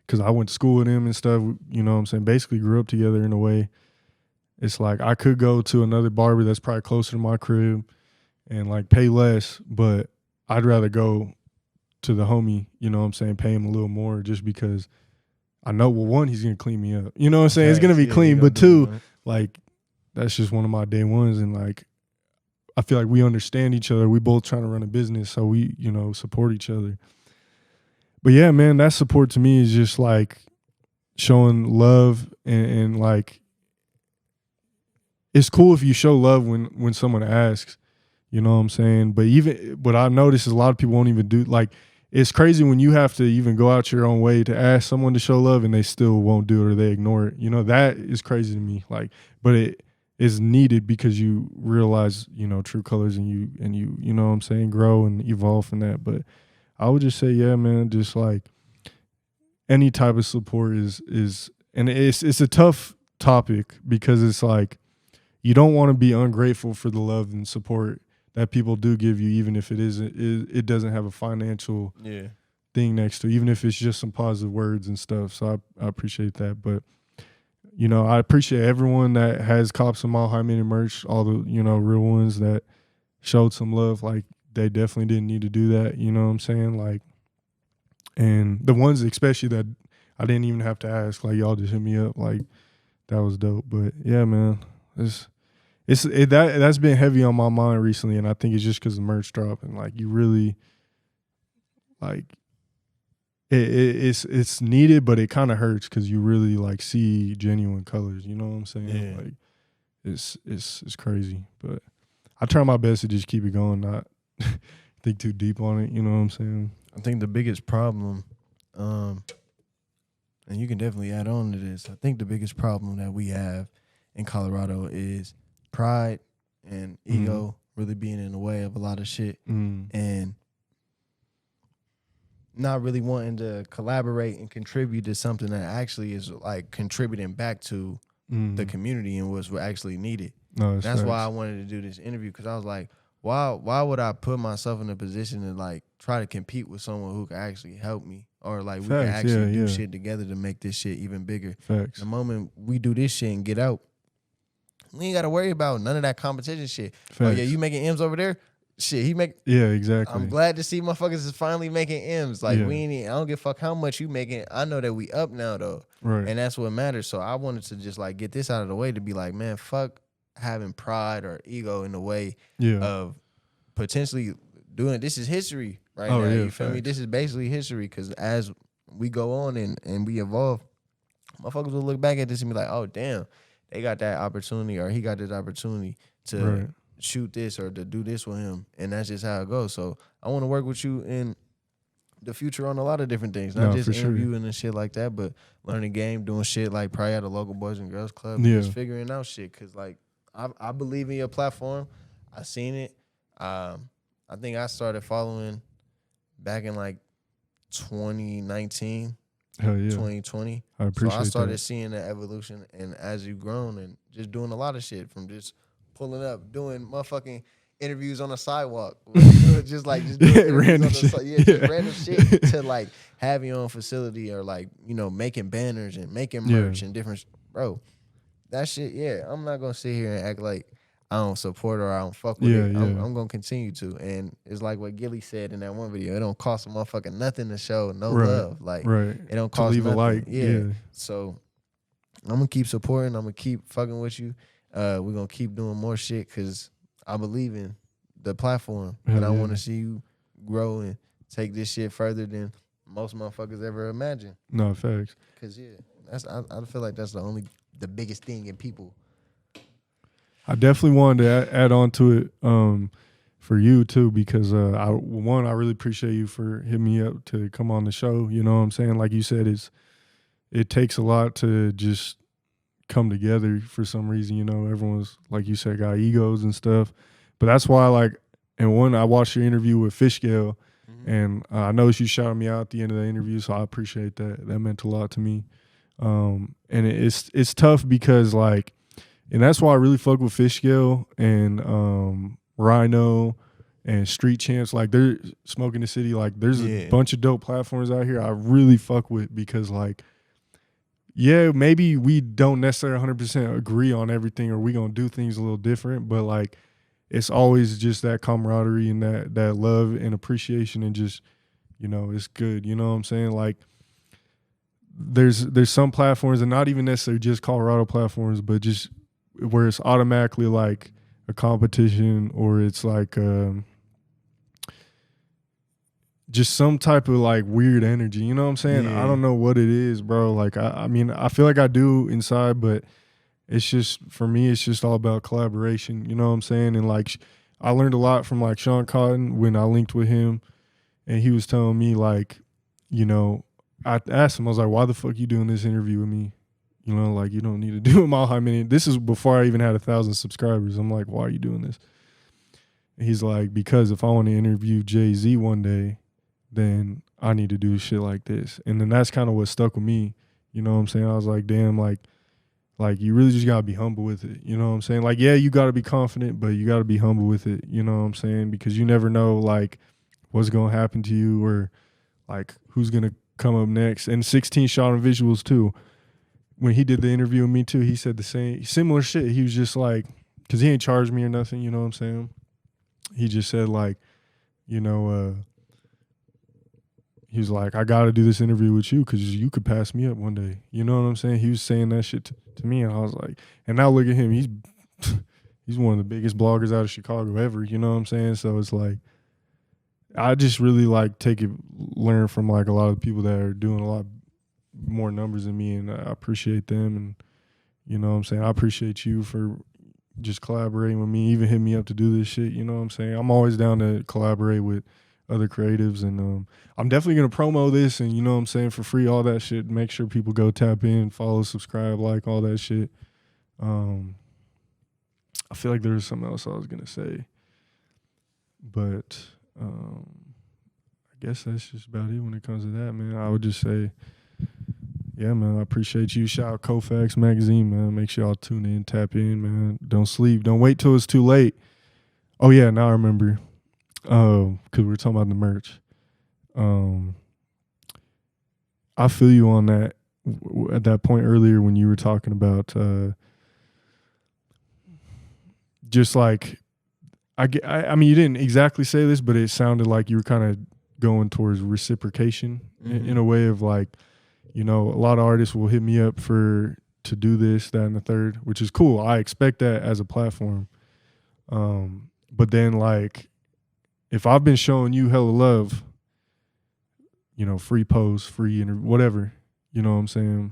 Because I went to school with him and stuff, you know what I'm saying? Basically grew up together in a way. It's like I could go to another barber that's probably closer to my crib and like pay less, but I'd rather go to the homie, you know what I'm saying, pay him a little more just because I know, well, one, he's going to clean me up. You know what I'm saying? It's going to be clean, but two, like, that's just one of my day ones. And like, I feel like we understand each other. We both trying to run a business, so we, you know, support each other. But yeah, man, that support to me is just like showing love and like, it's cool if you show love when someone asks, you know what I'm saying? But I notice a lot of people won't even do, like, it's crazy when you have to even go out your own way to ask someone to show love and they still won't do it or they ignore it. You know, that is crazy to me. Like, but it is needed because you realize, you know, true colors and you know what I'm saying, grow and evolve from that. But I would just say, yeah, man, just like any type of support is and it's a tough topic because it's like you don't want to be ungrateful for the love and support that people do give you, even if it doesn't have a financial thing next to it, even if it's just some positive words and stuff. So I appreciate that. But, you know, I appreciate everyone that has copped some Mile High Minute merch, all the, you know, real ones that showed some love. Like, they definitely didn't need to do that, you know what I'm saying? Like, and the ones especially that I didn't even have to ask, like, y'all just hit me up, like, that was dope. But yeah, man, that's been heavy on my mind recently, and I think it's just because the merch drop and like you really like it's needed, but it kind of hurts because you really like see genuine colors. You know what I'm saying? Yeah. Like it's crazy, but I try my best to just keep it going, not think too deep on it. You know what I'm saying? I think the biggest problem, and you can definitely add on to this. I think the biggest problem that we have in Colorado is pride and ego really being in the way of a lot of shit and not really wanting to collaborate and contribute to something that actually is like contributing back to the community and what's actually needed. No, that's why I wanted to do this interview, because I was like, why would I put myself in a position to like try to compete with someone who could actually help me, or like we can actually do shit together to make this shit even bigger. Facts. The moment we do this shit and get out, we ain't got to worry about none of that competition shit. Facts. Oh, yeah, you making M's over there? Shit, he make. Yeah, exactly. I'm glad to see motherfuckers is finally making M's. Like, we ain't, I don't give a fuck how much you making. I know that we up now, though. Right. And that's what matters. So I wanted to just, like, get this out of the way to be like, man, fuck having pride or ego in the way of potentially doing it. This is history right now. You feel me? This is basically history, because as we go on and we evolve, motherfuckers will look back at this and be like, oh, damn. They got that opportunity, or he got this opportunity to shoot this or to do this with him. And that's just how it goes. So I want to work with you in the future on a lot of different things. Not just interviewing and shit like that, but learning game, doing shit like probably at a local Boys and Girls Club. Just figuring out shit. Because, like, I believe in your platform. I seen it. I think I started following back in, like, 2019. Hell yeah. 2020. I appreciate that. So I started seeing the evolution, and as you've grown and just doing a lot of shit, from just pulling up, doing motherfucking interviews on the sidewalk with doing just doing random shit. Just random shit to like have your own facility or like, you know, making banners and making merch and different, bro. That shit, I'm not gonna sit here and act like I don't support or I don't fuck with it. I'm gonna continue to. And it's like what Gilly said in that one video. It don't cost a motherfucking nothing to show no love. Like it don't cost to leave nothing. A like. Yeah. So I'm gonna keep supporting. I'm gonna keep fucking with you. We're gonna keep doing more shit because I believe in the platform. And I wanna see you grow and take this shit further than most motherfuckers ever imagine. No, facts. Cause I feel like that's the biggest thing in people. I definitely wanted to add on to it for you too, because I really appreciate you for hitting me up to come on the show. You know what I'm saying? Like you said, it takes a lot to just come together for some reason. You know, everyone's, like you said, got egos and stuff. But that's why, I watched your interview with Fishgale, and I noticed you shouted me out at the end of the interview, so I appreciate that. That meant a lot to me. And it's tough because and that's why I really fuck with Fishgale and Rhino and Street Champs. Like, they're Smoking the City. Like, there's a bunch of dope platforms out here I really fuck with because maybe we don't necessarily 100% agree on everything or we gonna do things a little different, but it's always just that camaraderie and that love and appreciation and just, you know, it's good. You know what I'm saying? There's some platforms, and not even necessarily just Colorado platforms, but just where it's automatically a competition, or it's just some type of weird energy. You know what I'm saying? I don't know what it is, bro. I mean, I feel like I do inside, but it's just, for me, it's just all about collaboration. You know what I'm saying? And I learned a lot from Sean Cotton when I linked with him, and he was telling me you know, I asked him, I was like, why the fuck you doing this interview with me? You know, you don't need to do a mile high minute. This is before I even had 1,000 subscribers. I'm like, why are you doing this? And he's like, because if I want to interview Jay-Z one day, then I need to do shit like this. And then that's kind of what stuck with me. You know what I'm saying? I was like, damn, you really just got to be humble with it. You know what I'm saying? You got to be confident, but you got to be humble with it. You know what I'm saying? Because you never know, what's going to happen to you or, who's going to come up next. And 16 shot on visuals, too. When he did the interview with me, too, he said the similar shit. He was just because he ain't charged me or nothing, you know what I'm saying? He just said, you know, he was like, I got to do this interview with you because you could pass me up one day. You know what I'm saying? He was saying that shit to me, and I was like, and now look at him. He's one of the biggest bloggers out of Chicago ever. You know what I'm saying? So it's I just really learn from a lot of the people that are doing a lot more numbers than me, and I appreciate them. And you know what I'm saying? I appreciate you for just collaborating with me, even hitting me up to do this shit. You know what I'm saying? I'm always down to collaborate with other creatives, and I'm definitely gonna promo this, and you know what I'm saying, for free, all that shit. Make sure people go tap in, follow, subscribe, all that shit. I feel like there was something else I was gonna say, but I guess that's just about it when it comes to that, man. I would just say, yeah, man, I appreciate you. Shout out CO.FAX magazine, man. Make sure y'all tune in, tap in, man. Don't sleep. Don't wait till it's too late. Oh yeah, now I remember. Because we were talking about the merch. I feel you on that. At that point earlier when you were talking about just I mean, you didn't exactly say this, but it sounded like you were kind of going towards reciprocation in a way of you know, a lot of artists will hit me up to do this, that, and the third, which is cool. I expect that as a platform. But then if I've been showing you hella love, you know, free posts, free whatever, you know what I'm saying?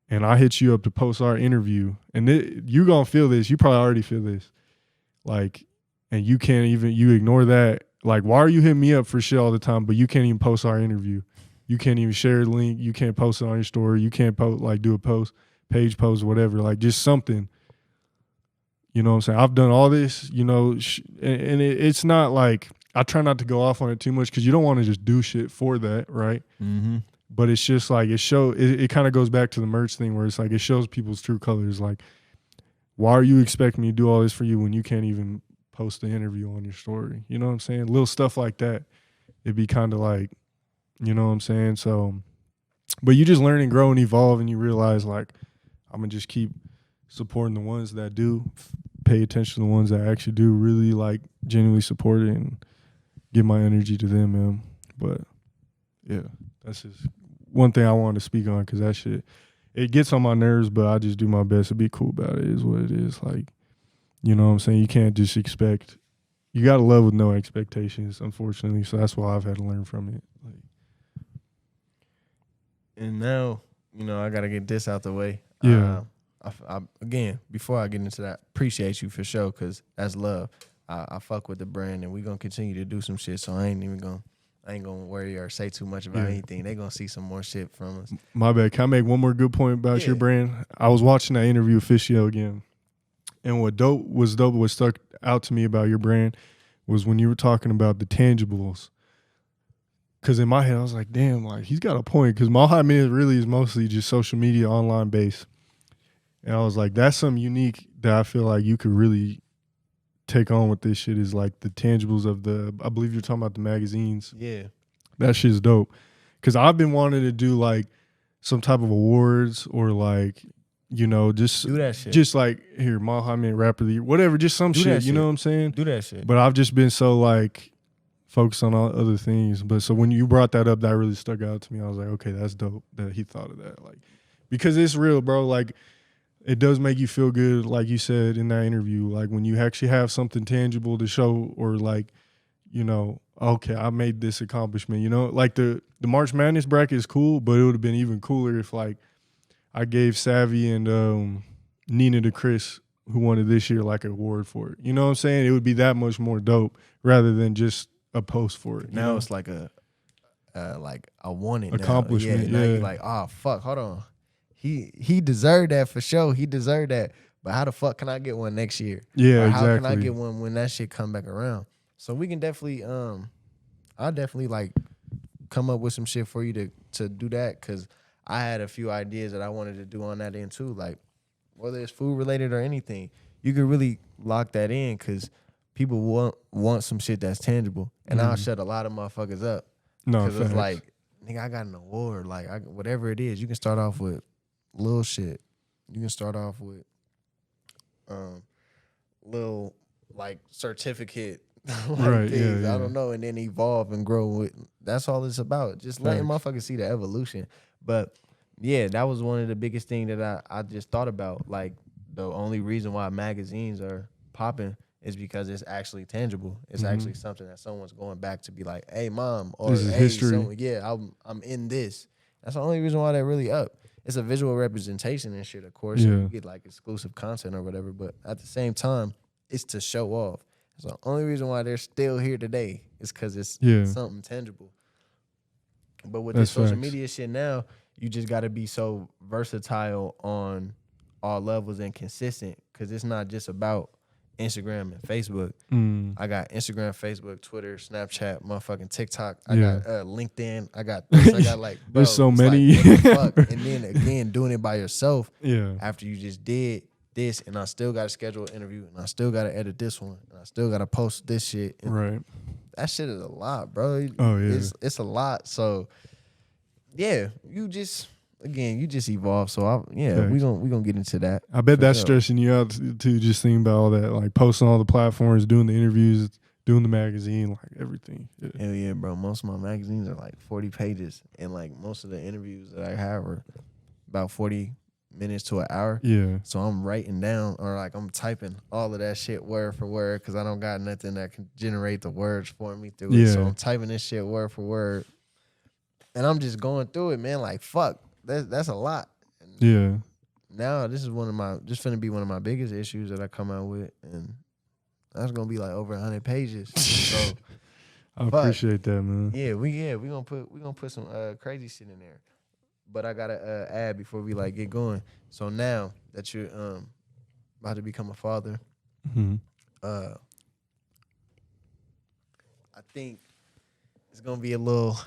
And I hit you up to post our interview, and you gonna feel this. You probably already feel this. And you can't even, you ignore that. Why are you hitting me up for shit all the time, but you can't even post our interview? You can't even share a link. You can't post it on your story. You can't do a post, page post, whatever. Just something. You know what I'm saying? I've done all this, you know, and it's not I try not to go off on it too much because you don't want to just do shit for that, right? Mm-hmm. But it's just it kind of goes back to the merch thing where it's it shows people's true colors. Why are you expecting me to do all this for you when you can't even post the interview on your story. You know what I'm saying? Little stuff like that. It'd be kind of like, you know what I'm saying? So, but you just learn and grow and evolve, and you realize like, I'm gonna just keep supporting the ones that do pay attention to the ones that actually do really like genuinely support it and give my energy to them, man. But yeah, that's just one thing I wanted to speak on, because that shit, it gets on my nerves, but I just do my best to be cool about it, is what it is. Like, you know what I'm saying? You can't just expect, you got to love with no expectations, unfortunately. So that's why I've had to learn from it. Like, and now, you know, I got to get this out the way. Yeah. Again, before I get into that, appreciate you for sure, because that's love. I fuck with the brand, and we're going to continue to do some shit, so I ain't going to worry or say too much about anything. They going to see some more shit from us. My bad. Can I make one more good point about your brand? I was watching that interview with Fishio again, and what stuck out to me about your brand was when you were talking about the tangibles. Because in my head, I was like, damn, like, he's got a point, because my high minute really is mostly just social media, online based. And I was like, that's something unique that I feel like you could really take on with this shit, is like the tangibles of I believe you're talking about the magazines. Yeah. That shit's dope. Because I've been wanting to do like some type of awards, or like, you know, just do that shit. Just like, here, Muhammad Rapper of the Year, whatever, just some shit, you know what I'm saying? Do that shit. But I've just been so like focused on all other things. But so when you brought that up, that really stuck out to me. I was like, okay, that's dope that he thought of that. Like, because it's real, bro. Like, it does make you feel good, like you said in that interview, like when you actually have something tangible to show, or like, you know, okay, I made this accomplishment, you know? Like the March Madness bracket is cool, but it would have been even cooler if like I gave Savvy and Nina to Chris, who won it this year, like an award for it. You know what I'm saying? It would be that much more dope rather than just a post for it. Now it's like a wanted accomplishment. Now you're like, oh fuck, hold on. He deserved that for sure. He deserved that. But how the fuck can I get one next year? Yeah, or exactly. How can I get one when that shit come back around? So we can definitely, I'll definitely like come up with some shit for you to do that, because I had a few ideas that I wanted to do on that end too. Like whether it's food related or anything, you could really lock that in, because people want some shit that's tangible, and I'll shut a lot of motherfuckers up. No, because it's like, nigga, I got an award. Like whatever it is, you can start off with little shit. You can start off with little like certificate like things. Yeah. I don't know, and then evolve and grow with. That's all it's about. Just letting motherfuckers see the evolution. But yeah, that was one of the biggest things that I just thought about. Like the only reason why magazines are popping is because it's actually tangible. It's actually something that someone's going back to be like, hey mom, or this is hey, history. I'm in this. That's the only reason why they're really up. It's a visual representation and shit, of course. Yeah. You get like exclusive content or whatever, but at the same time, it's to show off. So the only reason why they're still here today is because it's something tangible. But with this social media shit now, you just got to be so versatile on all levels and consistent, because it's not just about Instagram and Facebook. I got Instagram, Facebook, Twitter, Snapchat, motherfucking TikTok. I got LinkedIn. I got this. I got like, bro, there's so many. Like, what the fuck? And then again, doing it by yourself. Yeah. After you just did this, and I still got to schedule an interview, and I still got to edit this one, and I still got to post this shit. And right. That shit is a lot, bro. Oh yeah. It's a lot. So yeah, you just evolve. So we gonna get into that. I bet that's stressing you out too, just thinking about all that, like posting on all the platforms, doing the interviews, doing the magazine, like everything. Yeah. Hell yeah, bro. Most of my magazines are like 40 pages, and like most of the interviews that I have are about 40 minutes to an hour. Yeah. So I'm writing down, or like I'm typing all of that shit word for word, because I don't got nothing that can generate the words for me through it. So I'm typing this shit word for word, and I'm just going through it, man. Like fuck. That's a lot. And yeah. Now this is finna be one of my biggest issues that I come out with, and that's gonna be like over 100 pages. So I appreciate that, man. Yeah, we gonna put some crazy shit in there. But I gotta add before we like get going. So now that you're about to become a father, I think it's gonna be a little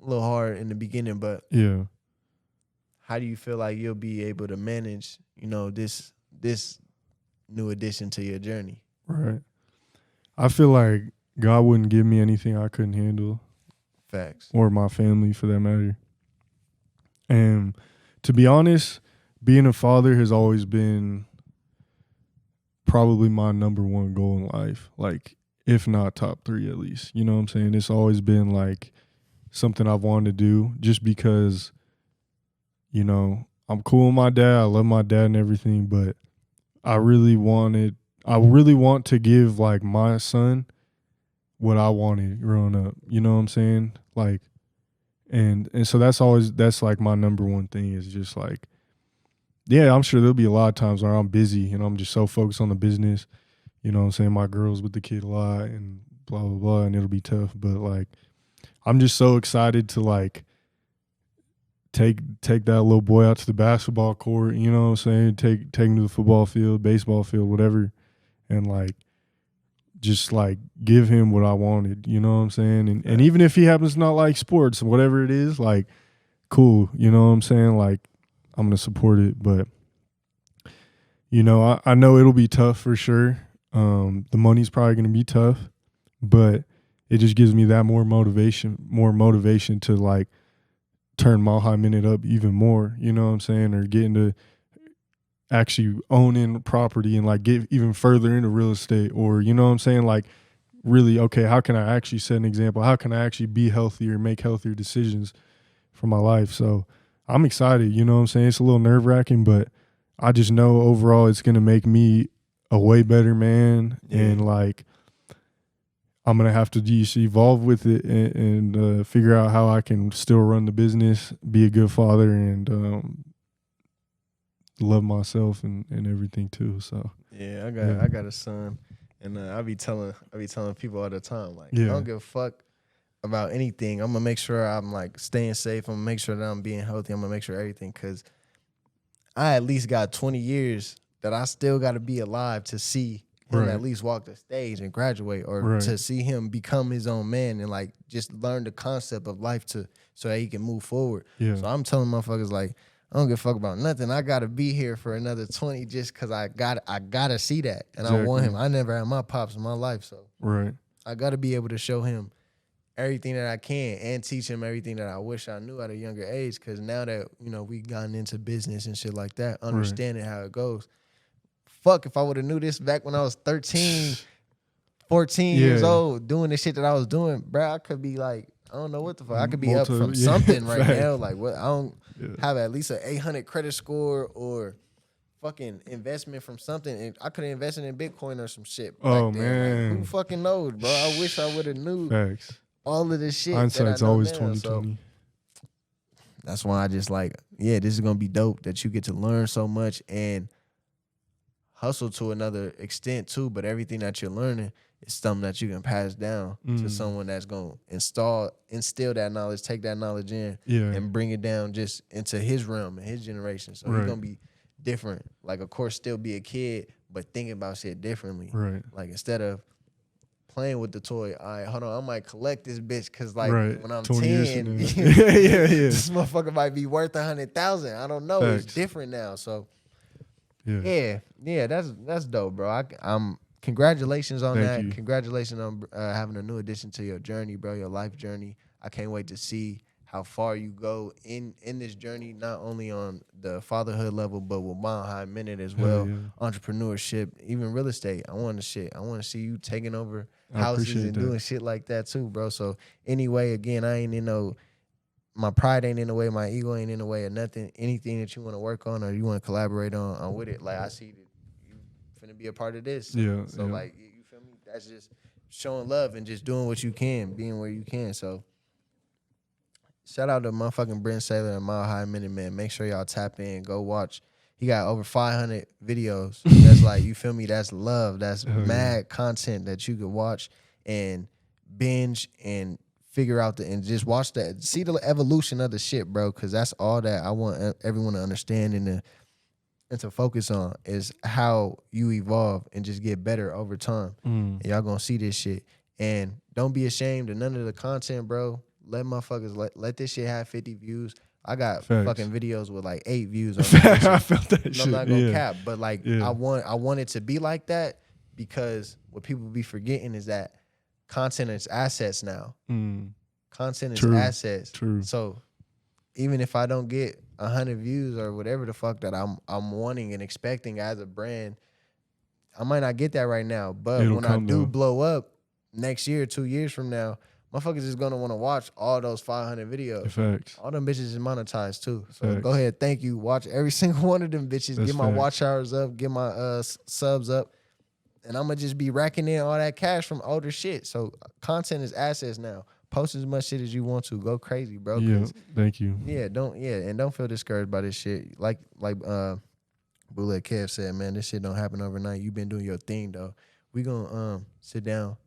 hard in the beginning, but yeah. How do you feel like you'll be able to manage, this new addition to your journey? Right. I feel like God wouldn't give me anything I couldn't handle. Facts. Or my family, for that matter. And to be honest, being a father has always been probably my number one goal in life. Like, if not top 3 at least. You know what I'm saying? It's always been like something I've wanted to do just because, you know, I'm cool with my dad. I love my dad and everything, but I really want to give like my son what I wanted growing up. You know what I'm saying? Like, and so that's like my number one thing is just like, yeah, I'm sure there'll be a lot of times where I'm busy and I'm just so focused on the business. You know what I'm saying? My girl's with the kid a lot and blah, blah, blah, and it'll be tough. But like, I'm just so excited to like take that little boy out to the basketball court, you know what I'm saying? Take him to the football field, baseball field, whatever, and like just like give him what I wanted, you know what I'm saying? And even if he happens to not like sports, whatever it is, like cool, you know what I'm saying? Like I'm gonna support it, but you know, I know it'll be tough for sure. The money's probably gonna be tough, but it just gives me that more motivation to like turn Mile High Minute up even more, you know what I'm saying? Or get into actually owning property and like get even further into real estate, or, you know what I'm saying? Like really, okay, how can I actually set an example? How can I actually be healthier, make healthier decisions for my life? So I'm excited, you know what I'm saying? It's a little nerve wracking, but I just know overall it's going to make me a way better man. Yeah. And like, I'm going to have to just evolve with it and figure out how I can still run the business, be a good father, and love myself and everything too. So yeah, I got a son, and I be telling people all the time, like, I don't give a fuck about anything. I'm gonna make sure I'm like staying safe. I'm gonna make sure that I'm being healthy. I'm gonna make sure everything, because I at least got 20 years that I still got to be alive to see him at least walk the stage and graduate, or to see him become his own man and like just learn the concept of life so that he can move forward. Yeah. So I'm telling motherfuckers, like, I don't give a fuck about nothing. I gotta be here for another 20 just because I gotta see that. And I want him. I never had my pops in my life, so I gotta be able to show him everything that I can and teach him everything that I wish I knew at a younger age. Because now that, you know, we gotten into business and shit like that, understanding how it goes. Fuck, if I would have knew this back when I was 13, 14 years old, doing the shit that I was doing, bro, I could be like, I don't know what the fuck. I could be up from something right now. Like, what? I don't have at least an 800 credit score or fucking investment from something. And I could have invested in Bitcoin or some shit. Oh, man. Like, who fucking knows, bro? I wish I would have knew all of this shit. Hindsight's always 2020. So that's why I just like, this is going to be dope that you get to learn so much and hustle to another extent too, but everything that you're learning is something that you can pass down to someone that's going to instill that knowledge, take that knowledge in and bring it down just into his realm and his generation. So he's going to be different. Like, of course, still be a kid, but thinking about shit differently. Right. Like, instead of playing with the toy, all right, hold on, I might collect this bitch because, like, when I'm 10, this motherfucker might be worth 100,000. I don't know. Facts. It's different now. So that's dope, bro. I'm congratulations on that. You. Congratulations on having a new addition to your journey, bro, your life journey. I can't wait to see how far you go in this journey, not only on the fatherhood level, but with Mile High Minute as well, entrepreneurship, even real estate. I want to see you taking over houses and doing shit like that too, bro. So anyway, again, I ain't in my pride ain't in the way, my ego ain't in the way or nothing. Anything that you want to work on or you want to collaborate on with it, like, I see that you finna be a part of this. So like, you feel me? That's just showing love and just doing what you can, being where you can. So shout out to motherfucking Brenton, Saylor, and Mile High Minute, man. Make sure y'all tap in, go watch. He got over 500 videos. That's like, you feel me? That's love. That's mad content that you could watch and binge and figure out and just watch that, see the evolution of the shit, bro, because that's all that I want everyone to understand and to focus on is how you evolve and just get better over time. And y'all gonna see this shit. And don't be ashamed of none of the content, bro. Let motherfuckers let this shit have 50 views. I got fucking videos with like 8 views on this shit. I felt that shit. I'm not gonna cap, but like I want it to be like that because what people be forgetting is that content is assets now. Content is assets. True. So even if I don't get 100 views or whatever the fuck that I'm wanting and expecting as a brand, I might not get that right now. But when I do blow up next year, 2 years from now, motherfuckers is gonna want to watch all those 500 videos. Facts. All them bitches is monetized too. So Facts. go ahead, thank you. Watch every single one of them bitches. That's get my facts. watch hours up. Get my subs up. And I'm gonna just be racking in all that cash from older shit. So content is assets now. Post as much shit as you want to. Go crazy, bro. Yeah, thank you. Yeah, and don't feel discouraged by this shit. Like Bootleg Kev said, man, this shit don't happen overnight. You been doing your thing though. We gonna sit down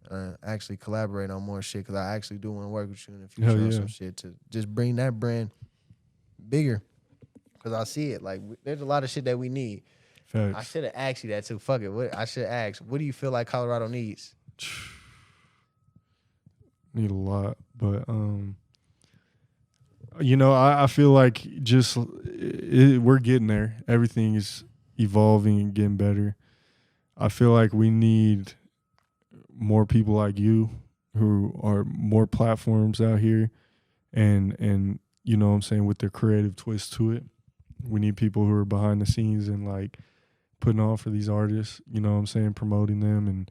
actually collaborate on more shit because I actually do want to work with you in the future on some shit to just bring that brand bigger. Because I see it. Like there's a lot of shit that we need. Facts. I should have asked you that too. Fuck it. I should ask. What do you feel like Colorado needs? Need a lot, but I feel like just we're getting there. Everything is evolving and getting better. I feel like we need more people like you who are more platforms out here and you know what I'm saying, with their creative twist to it. We need people who are behind the scenes and like putting on for these artists, you know what I'm saying, promoting them and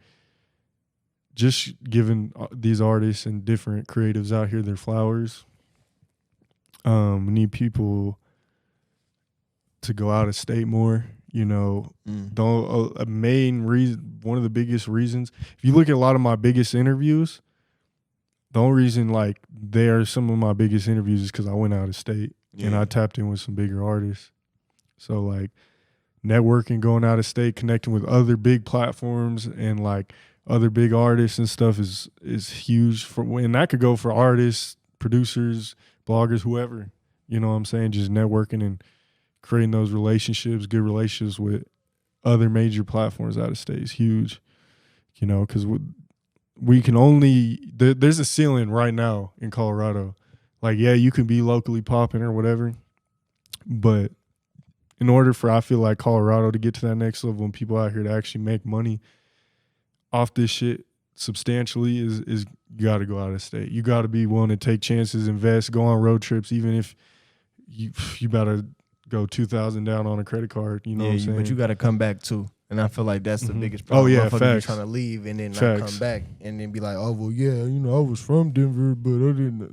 just giving these artists and different creatives out here their flowers. We need people to go out of state more. You know, a main reason, one of the biggest reasons, if you look at a lot of my biggest interviews, the only reason like they are some of my biggest interviews is because I went out of state and I tapped in with some bigger artists. So like networking, going out of state, connecting with other big platforms and like other big artists and stuff is huge and that could go for artists, producers, bloggers, whoever, you know what I'm saying? Just networking and creating those relationships, good relationships with other major platforms out of state is huge, you know, because we can only, there's a ceiling right now in Colorado. Like, yeah, you can be locally popping or whatever, but in order for, I feel like, Colorado to get to that next level and people out here to actually make money off this shit substantially is you got to go out of state. You got to be willing to take chances, invest, go on road trips, even if you better go $2,000 down on a credit card. You know what I'm saying? But you got to come back too. And I feel like that's the biggest problem. Oh yeah, motherfuckers facts. be trying to leave and then not come back and then be like, oh well, yeah, you know, I was from Denver, but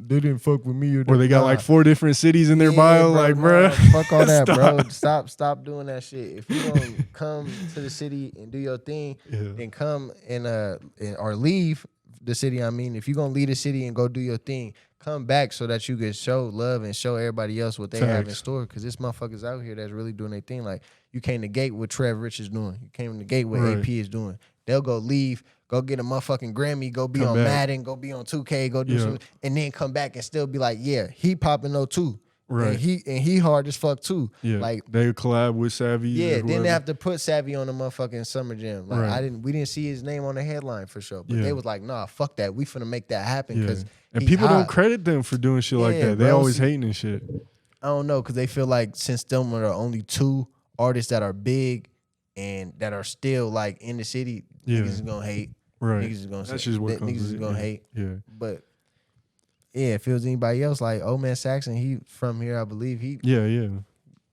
they didn't fuck with me. Or they got like 4 different cities in their bio, like, bro. Fuck all that, bro. Stop doing that shit. If you don't come to the city and do your thing, then come and or leave the city. I mean, if you're gonna leave the city and go do your thing, come back so that you can show love and show everybody else what they have in store. Because this motherfuckers out here that's really doing their thing. Like, you can't negate what Trev Rich is doing. You can't negate what AP is doing. They'll go leave, go get a motherfucking Grammy, go be on Madden, go be on 2K, go do something, and then come back and still be like, yeah, he popping though too. Right. And he hard as fuck too. Yeah. Like, they collab with Savvy. Yeah, then they have to put Savvy on the motherfucking Summer Jam. Like we didn't see his name on the headline for sure. But they was like, nah, fuck that. We finna make that happen because and people don't credit them for doing shit like that. They always hating and shit. I don't know, because they feel like since them are only 2 artists that are big and that are still like in the city, niggas is gonna hate. Right. Niggas is gonna That's just what niggas is gonna hate. Yeah. But yeah, if it was anybody else, like Old Man Saxon, he from here, I believe. He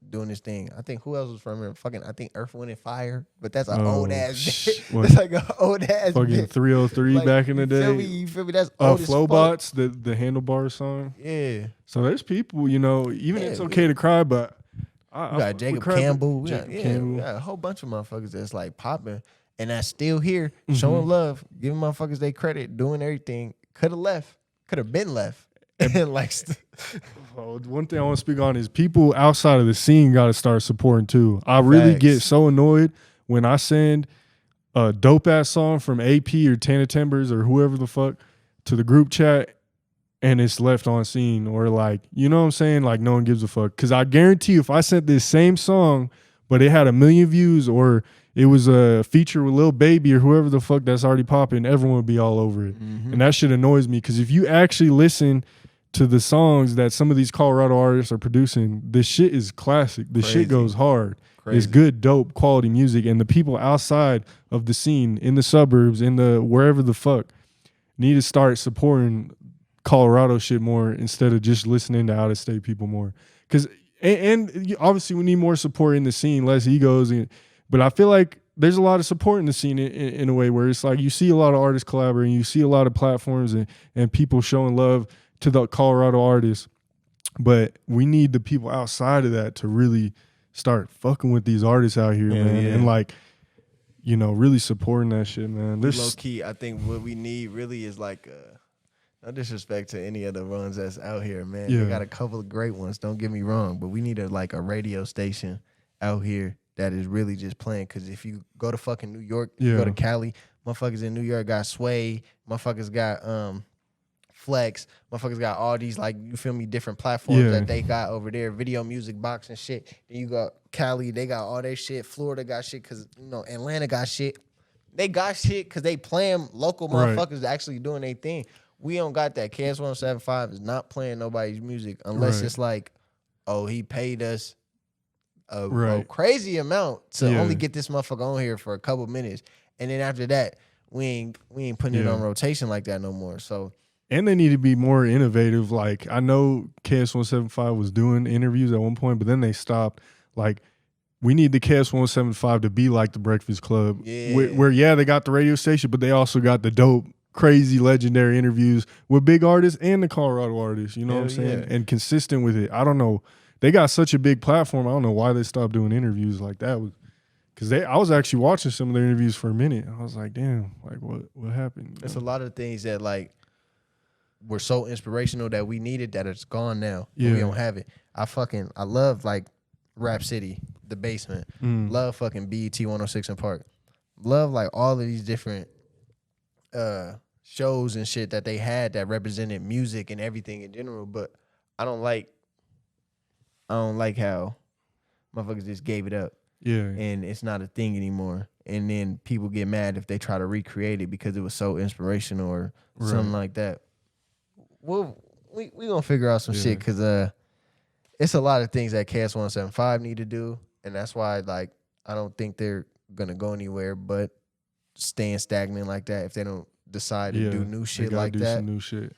doing this thing. I think who else was from here? I think Earth, Wind, and Fire. But that's an old ass. It's like an old ass. Fucking 303 like, back in the day. You feel me? That's old Flowbots, the Handlebar song. Yeah. So there's people, you know, even It's Okay to Cry, but we got Jacob Campbell. We got a whole bunch of motherfuckers that's like popping and that's still here, showing love, giving motherfuckers their credit, doing everything. Could have left. Could have been left. And like, one thing I want to speak on is people outside of the scene got to start supporting too. I really get so annoyed when I send a dope ass song from AP or Tana Timbers or whoever the fuck to the group chat and it's left on scene or like, you know what I'm saying? Like no one gives a fuck. Cause I guarantee you if I sent this same song, but it had 1 million views or it was a feature with Lil Baby or whoever the fuck that's already popping, everyone would be all over it. And that shit annoys me because if you actually listen to the songs that some of these Colorado artists are producing, this shit is classic. This shit goes hard. It's good, dope, quality music. And the people outside of the scene, in the suburbs, in the wherever the fuck, need to start supporting Colorado shit more instead of just listening to out-of-state people more. Because and obviously we need more support in the scene, less egos. But I feel like there's a lot of support in the scene in a way where it's like you see a lot of artists collaborating, you see a lot of platforms and people showing love to the Colorado artists. But we need the people outside of that to really start fucking with these artists out here, man. Yeah. And like, you know, really supporting that shit, man. Low key, I think what we need really is like no disrespect to any of the runs that's out here, man. Yeah. They got a couple of great ones, don't get me wrong, but we need like a radio station out here that is really just playing. Because if you go to fucking New York, you go to Cali, motherfuckers in New York got Sway, motherfuckers got Flex, motherfuckers got all these, like, you feel me, different platforms that they got over there, video music box and shit. Then you got Cali, they got all their shit. Florida got shit because, you know, Atlanta got shit. They got shit because they playing local motherfuckers actually doing their thing. We don't got that. KS-175 is not playing nobody's music unless it's like, oh, he paid us a crazy amount to only get this motherfucker on here for a couple minutes. And then after that, we ain't putting it on rotation like that no more. So, and they need to be more innovative. Like, I know KS-175 was doing interviews at one point, but then they stopped. Like, we need the KS-175 to be like the Breakfast Club, where they got the radio station, but they also got the dope, crazy, legendary interviews with big artists and the Colorado artists. You know what I'm saying? And consistent with it. I don't know. They got such a big platform. I don't know why they stopped doing interviews like that. Because I was actually watching some of their interviews for a minute. I was like, damn, like what happened? There's a lot of things that like were so inspirational that we needed that it's gone now. Yeah. We don't have it. I love like Rap City, The Basement. Love fucking BET 106 and Park. Love like all of these different shows and shit that they had that represented music and everything in general. But I don't like how motherfuckers just gave it up. Yeah. And it's not a thing anymore. And then people get mad if they try to recreate it because it was so inspirational or something like that. Well, we gonna figure out some shit because it's a lot of things that KS-175 need to do, and that's why like I don't think they're gonna go anywhere but staying stagnant like that if they don't decide to do new shit like that. Some new shit.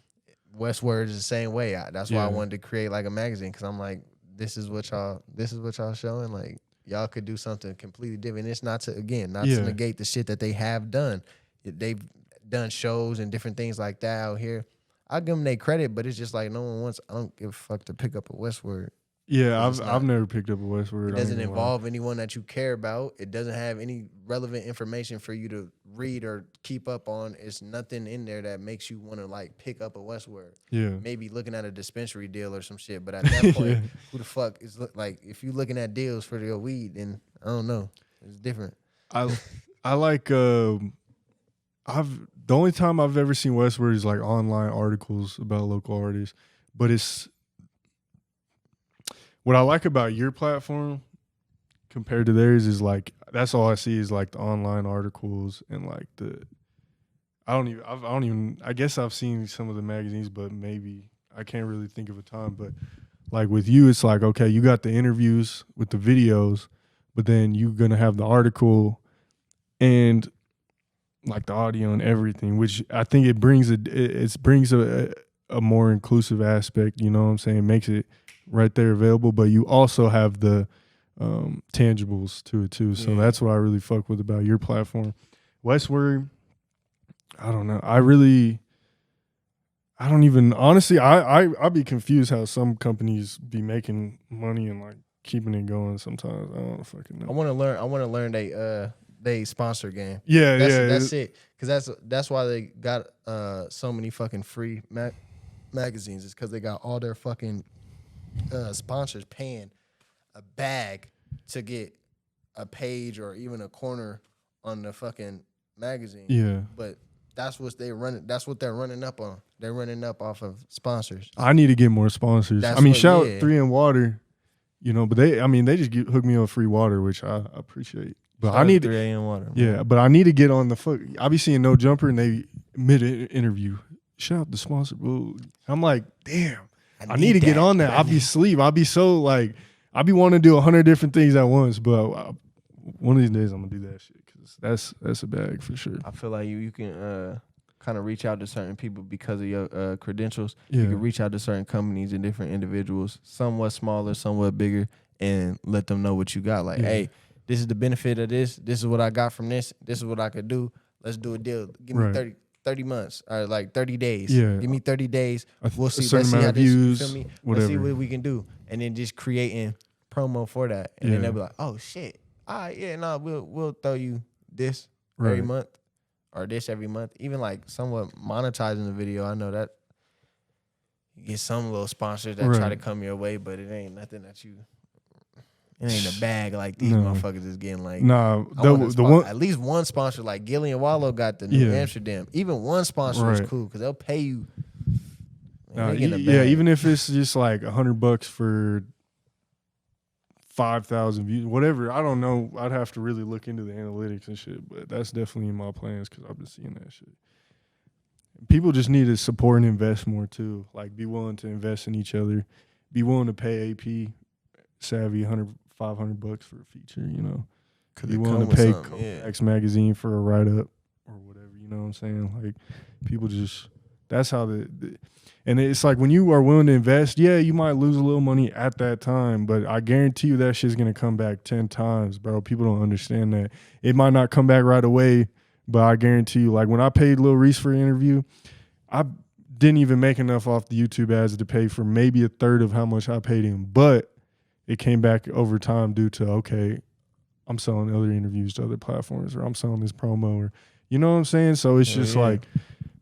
Westward is the same way. That's why I wanted to create like a magazine because I'm like, this is what y'all showing. Like, y'all could do something completely different. It's not to negate the shit that they have done. They've done shows and different things like that out here. I give them their credit, but it's just like no one wants. I don't give a fuck to pick up a Westward. Yeah, I've never picked up a Westward. It doesn't involve anyone that you care about. It doesn't have any relevant information for you to read or keep up on. It's nothing in there that makes you want to like pick up a Westward. Yeah, maybe looking at a dispensary deal or some shit. But at that point, who the fuck is like? If you looking at deals for your weed, then I don't know. It's different. I like. The only time I've ever seen Westward is like online articles about local artists, but it's what I like about your platform compared to theirs is like that's all I see is like the online articles and like I guess I've seen some of the magazines, but maybe I can't really think of a time. But like with you, it's like, okay, you got the interviews with the videos, but then you're gonna have the article and like the audio and everything, which I think it brings a more inclusive aspect, you know what I'm saying? It makes it right there available, but you also have the tangibles to it too. So that's what I really fuck with about your platform. Westward, I don't know. I'd be confused how some companies be making money and like keeping it going sometimes. I don't fucking know. I want to learn they sponsor game. That's it. Because that's why they got so many fucking free magazines. It's because they got all their fucking sponsors paying a bag to get a page or even a corner on the fucking magazine. Yeah. But that's what they're running up on. They're running up off of sponsors. I need to get more sponsors. Shout out 3 in Water, you know, but they just hook me up free water, which I appreciate. But I need 3 a.m. water. Yeah, but I need to get on the fuck. I be seeing No Jumper and they mid-interview. Shout out the sponsor. Ooh. I'm like, damn, I need to get on that. I'll be asleep. I'll be so like, I be wanting to do 100 different things at once, but one of these days I'm gonna do that shit because that's a bag for sure. I feel like you can kind of reach out to certain people because of your credentials. Yeah. You can reach out to certain companies and different individuals, somewhat smaller, somewhat bigger, and let them know what you got. Like, hey, this is the benefit of this. This is what I got from this. This is what I could do. Let's do a deal. Give me 30 months or like 30 days. Yeah. Give me 30 days. We'll see. Let's see how this, views, you feel me? Whatever. Let's see what we can do. And then just creating promo for that. And then they'll be like, oh shit. All right, yeah, no, we'll throw you this every month or this every month. Even like somewhat monetizing the video. I know that you get some little sponsors that try to come your way, but it ain't nothing that you. It ain't a bag like these motherfuckers is getting like. Nah, the one at least one sponsor like Gillian Wallow got the New Amsterdam. Even one sponsor is cool because they'll pay you. Even if it's just like $100 for 5,000 views, whatever. I don't know. I'd have to really look into the analytics and shit, but that's definitely in my plans because I've been seeing that shit. People just need to support and invest more too. Like, be willing to invest in each other. Be willing to pay AP Savvy $500 for a feature, you know. Be willing to pay CO.FAX magazine for a write-up or whatever, you know what I'm saying? Like, people just, that's how and it's like when you are willing to invest, you might lose a little money at that time, but I guarantee you that shit's going to come back 10 times, bro. People don't understand that. It might not come back right away, but I guarantee you, like when I paid Lil Reese for an interview, I didn't even make enough off the YouTube ads to pay for maybe a third of how much I paid him, but it came back over time due to, okay, I'm selling other interviews to other platforms, or I'm selling this promo, or you know what I'm saying? So it's just like,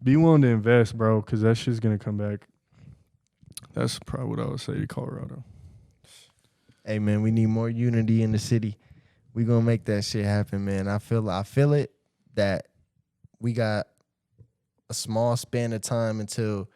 be willing to invest, bro, because that shit's going to come back. That's probably what I would say to Colorado. Hey, man, we need more unity in the city. We going to make that shit happen, man. I feel it that we got a small span of time until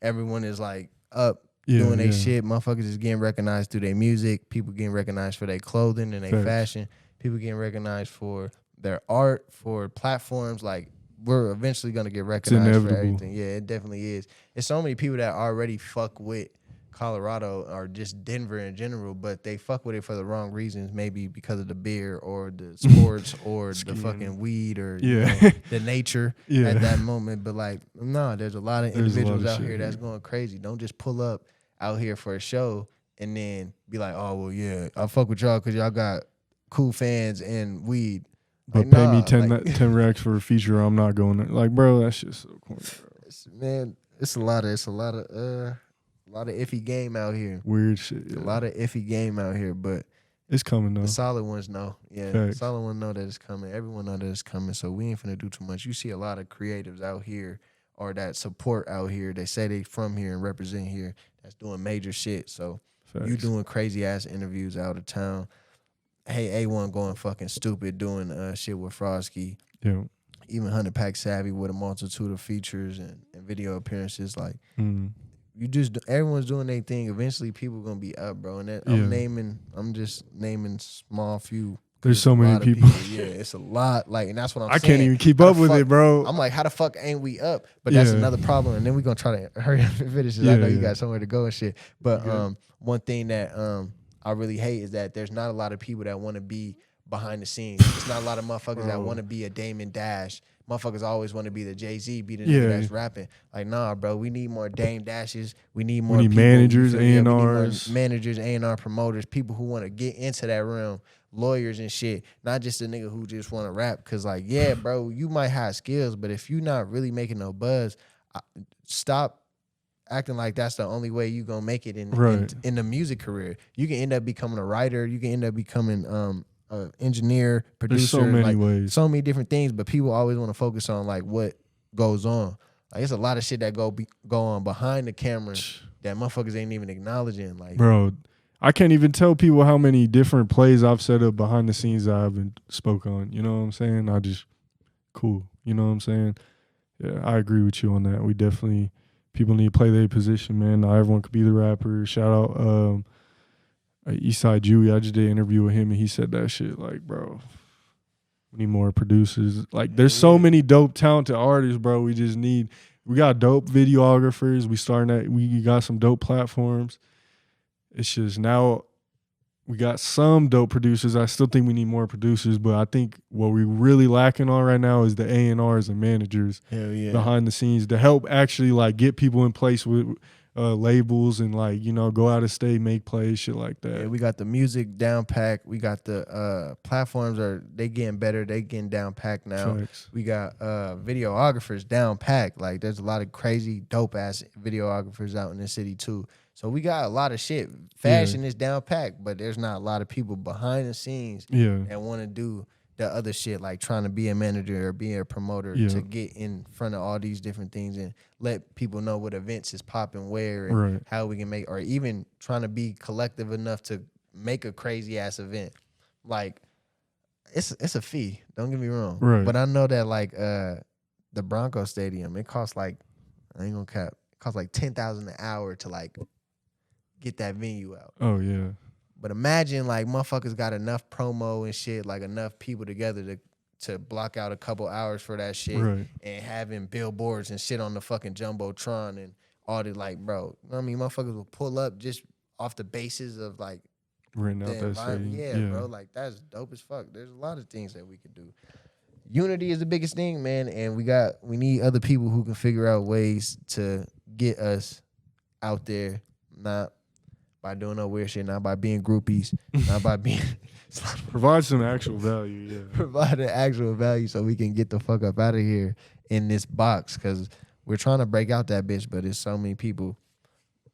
everyone is like up doing their shit. Motherfuckers is getting recognized through their music. People getting recognized for their clothing and their fashion. People getting recognized for their art, for platforms. Like, we're eventually going to get recognized for everything. Yeah, it definitely is. There's so many people that already fuck with Colorado or just Denver in general, but they fuck with it for the wrong reasons, maybe because of the beer or the sports or the fucking weed or you know, the nature at that moment. But like, no, there's a lot of individuals out here that's going crazy. Don't just pull up out here for a show and then be like, oh, well, yeah, I fuck with y'all because y'all got cool fans and weed. But like, pay me 10 racks for a feature, I'm not going there. Like, bro, that's just so corny, bro. It's a lot of iffy game out here. Weird shit. Yeah. A lot of iffy game out here, but it's coming though. The solid ones know. Yeah. The solid ones know that it's coming. Everyone know that it's coming. So we ain't finna do too much. You see a lot of creatives out here or that support out here. They say they from here and represent here. That's doing major shit. So you doing crazy ass interviews out of town. Hey, A1 going fucking stupid doing shit with Frosky. Yeah. Even 100 Pack Savvy with a multitude of features and video appearances. Like, everyone's doing their thing. Eventually, people gonna be up, bro. And that, I'm just naming small few. There's so many people. Yeah, it's a lot. Like, and that's what I'm saying. I can't even keep up with it, bro. I'm like, how the fuck ain't we up? But that's another problem. And then we're gonna try to hurry up and finish this. I know you got somewhere to go and shit. But one thing that I really hate is that there's not a lot of people that want to be behind the scenes. It's not a lot of motherfuckers that want to be a Damon Dash. Motherfuckers always want to be the Jay-Z, be the nigga that's rapping. Like, nah, bro, we need more Dame Dashes. We need more people, managers, A&Rs. Managers, A&R promoters, people who want to get into that realm, lawyers and shit. Not just a nigga who just want to rap. Because, like, yeah, bro, you might have skills, but if you not really making no buzz, stop acting like that's the only way you gonna make it in the music career. You can end up becoming a writer. You can end up becoming an engineer, producer. There's so many ways. So many different things, but people always want to focus on like what goes on. Like, it's a lot of shit that go on behind the camera that motherfuckers ain't even acknowledging. Like, bro, I can't even tell people how many different plays I've set up behind the scenes that I haven't spoke on. You know what I'm saying? Cool. You know what I'm saying? Yeah, I agree with you on that. We definitely... People need to play their position, man. Not everyone could be the rapper. Shout out Eastside Jewy. I just did an interview with him, and he said that shit. Like, bro, we need more producers. Like, there's so many dope, talented artists, bro. We got dope videographers. We got some dope platforms. It's just now we got some dope producers. I still think we need more producers, but I think what we really lacking on right now is the A&Rs and managers behind the scenes to help actually like get people in place with labels and like, you know, go out of state, make plays, shit like that. Yeah, we got the music down packed. We got the platforms they getting better. They getting down packed now. Facts. We got videographers down packed. Like there's a lot of crazy dope ass videographers out in the city too. So we got a lot of shit. Fashion is down packed, but there's not a lot of people behind the scenes that want to do the other shit, like trying to be a manager or be a promoter to get in front of all these different things and let people know what events is popping where and how we can make, or even trying to be collective enough to make a crazy ass event. Like it's a fee, don't get me wrong. But I know that like the Bronco Stadium, it costs like, I ain't gonna cap, it costs like $10,000 an hour to like get that venue out. Oh yeah. But imagine like motherfuckers got enough promo and shit, like enough people together to block out a couple hours for that shit and having billboards and shit on the fucking Jumbotron and all the like, bro. I mean, motherfuckers will pull up just off the basis of like renting out that stadium. Yeah, bro. Like that's dope as fuck. There's a lot of things that we could do. Unity is the biggest thing, man, and we need other people who can figure out ways to get us out there, not by doing no weird shit, not by being groupies, not by being provide some actual value, provide an actual value so we can get the fuck up out of here in this box, because we're trying to break out that bitch, but there's so many people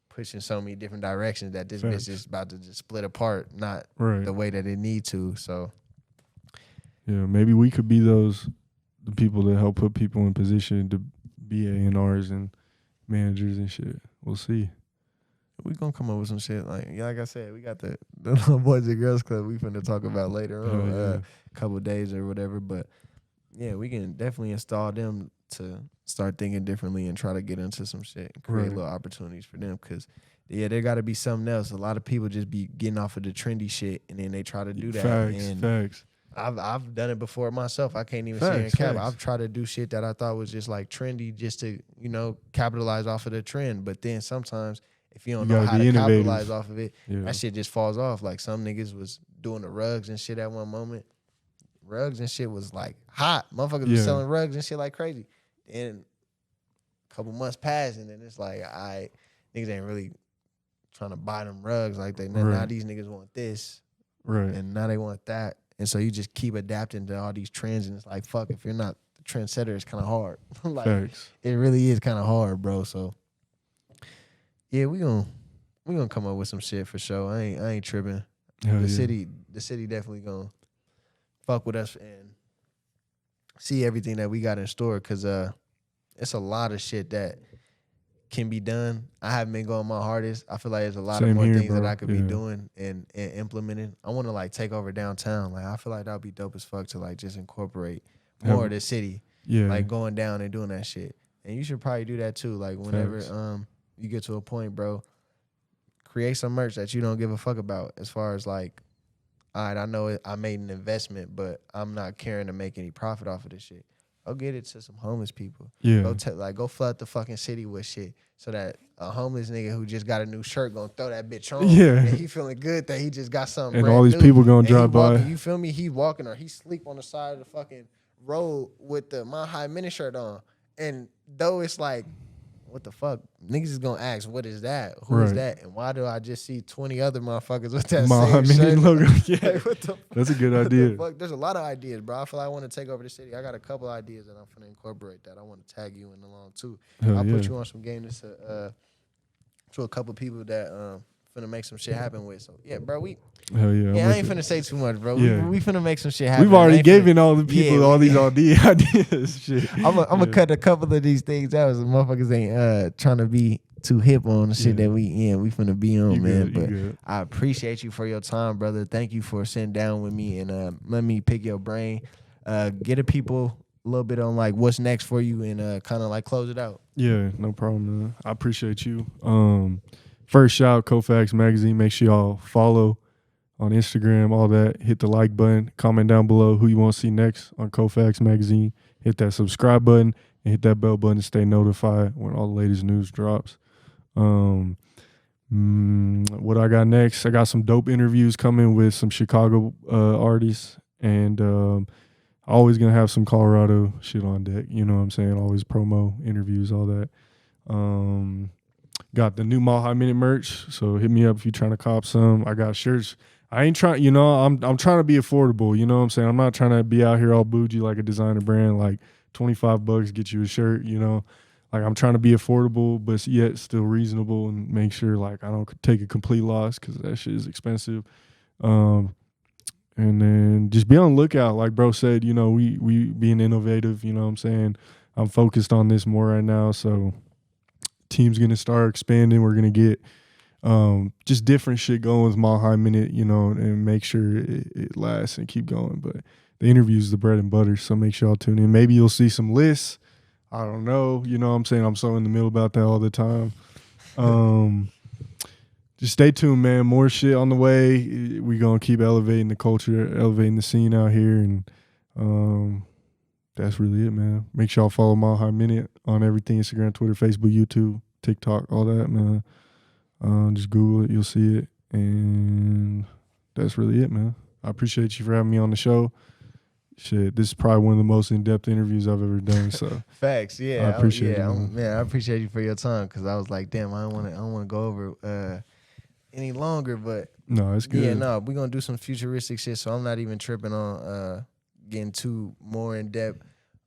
pushing so many different directions that this bitch is about to just split apart, not the way that it need to. So yeah, maybe we could be the people that help put people in position to be A&Rs and managers and shit. We'll see. We gonna come up with some shit. Like I said, we got the little Boys and Girls Club we finna talk about later on, a couple days or whatever. But yeah, we can definitely install them to start thinking differently and try to get into some shit and create little opportunities for them. Cause there got to be something else. A lot of people just be getting off of the trendy shit and then they try to do that. Facts. I've done it before myself. I can't even say in cap. I've tried to do shit that I thought was just like trendy just to, you know, capitalize off of the trend. But then sometimes if you don't know how to capitalize off of it, that shit just falls off. Like some niggas was doing the rugs and shit at one moment. Rugs and shit was like hot. Motherfuckers was selling rugs and shit like crazy. Then a couple months passed and then it's like, niggas ain't really trying to buy them rugs like that. Now these niggas want this. And now they want that. And so you just keep adapting to all these trends and it's like, fuck, if you're not the trendsetter, it's kind of hard. Like it really is kind of hard, bro. So yeah, we gonna come up with some shit for sure. I ain't tripping. The city definitely gonna fuck with us and see everything that we got in store, cause it's a lot of shit that can be done. I haven't been going my hardest. I feel like there's a lot of more things that I could be doing and implementing. I want to like take over downtown. Like I feel like that would be dope as fuck to like just incorporate more of the city. Like going down and doing that shit. And you should probably do that too. Like whenever you get to a point, bro, create some merch that you don't give a fuck about, as far as like, all right, I know I made an investment, but I'm not caring to make any profit off of this shit. Go get it to some homeless people. Go flood the fucking city with shit so that a homeless nigga who just got a new shirt gonna throw that bitch on. And he feeling good that he just got something. And all these people gonna drive by. You feel me? He walking or he sleep on the side of the fucking road with the Mile High mini shirt on. And though it's like, what the fuck? Niggas is gonna ask, what is that? Who is that? And why do I just see 20 other motherfuckers with that same shirt? Logo. Like, what the That's a good idea. There's a lot of ideas, bro. I feel like I want to take over the city. I got a couple ideas that I'm finna incorporate that. I want to tag you in along too. I'll put you on some game to a couple people that finna make some shit happen with. So yeah, bro, I ain't finna say too much, bro. We finna make some shit happen. We've already given all the people all these ideas. Shit. I'm gonna cut a couple of these things out so motherfuckers ain't trying to be too hip on the shit that we finna be on, man. But I appreciate you for your time, brother. Thank you for sitting down with me and let me pick your brain. Get the people a little bit on like what's next for you and kind of like close it out. Yeah, no problem, man. I appreciate you. First shout, CO.FAX magazine. Make sure y'all follow on Instagram, all that. Hit the like button. Comment down below who you want to see next on CO.FAX magazine. Hit that subscribe button and hit that bell button to stay notified when all the latest news drops. What I got next? I got some dope interviews coming with some Chicago artists, and always gonna have some Colorado shit on deck. You know what I'm saying? Always promo interviews, all that. Got the new Mile High Minute merch, so hit me up if you're trying to cop some. I got shirts. I ain't trying, I'm trying to be affordable. You know what I'm saying? I'm not trying to be out here all bougie like a designer brand. Like $25 get you a shirt. Like I'm trying to be affordable, but yet still reasonable, and make sure like I don't take a complete loss because that shit is expensive. And then just be on the lookout, like bro said. We being innovative. You know what I'm saying? I'm focused on this more right now, so team's gonna start expanding. We're gonna get just different shit going with Mile High Minute, and make sure it lasts and keep going. But the interview's the bread and butter, so make sure y'all tune in. Maybe you'll see some lists. I don't know. You know what I'm saying? I'm so in the middle about that all the time. Just stay tuned, man. More shit on the way. We're going to keep elevating the culture, elevating the scene out here. And that's really it, man. Make sure y'all follow Mile High Minute on everything: Instagram, Twitter, Facebook, YouTube, TikTok, all that, man. Just Google it. You'll see it. And that's really it, man. I appreciate you for having me on the show. Shit, this is probably one of the most in-depth interviews I've ever done. So facts, yeah. I appreciate it, man. I appreciate you for your time, because I was like, damn, I don't want to go over any longer. But no, it's good. Yeah, no, we're gonna do some futuristic shit. So I'm not even tripping on getting too more in depth.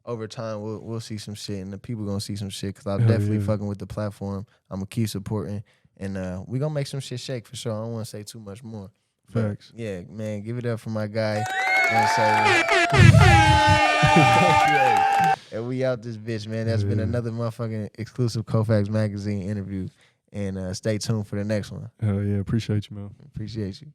Over time, we'll see some shit, and the people gonna see some shit, because I'm definitely fucking with the platform. I'm gonna keep supporting, and we gonna make some shit shake for sure. I don't want to say too much more. Facts. But, yeah, man, give it up for my guy. And we out this bitch, man. That's been another motherfucking exclusive CO.FAX magazine interview. And stay tuned for the next one. Hell yeah. Appreciate you, man. Appreciate you.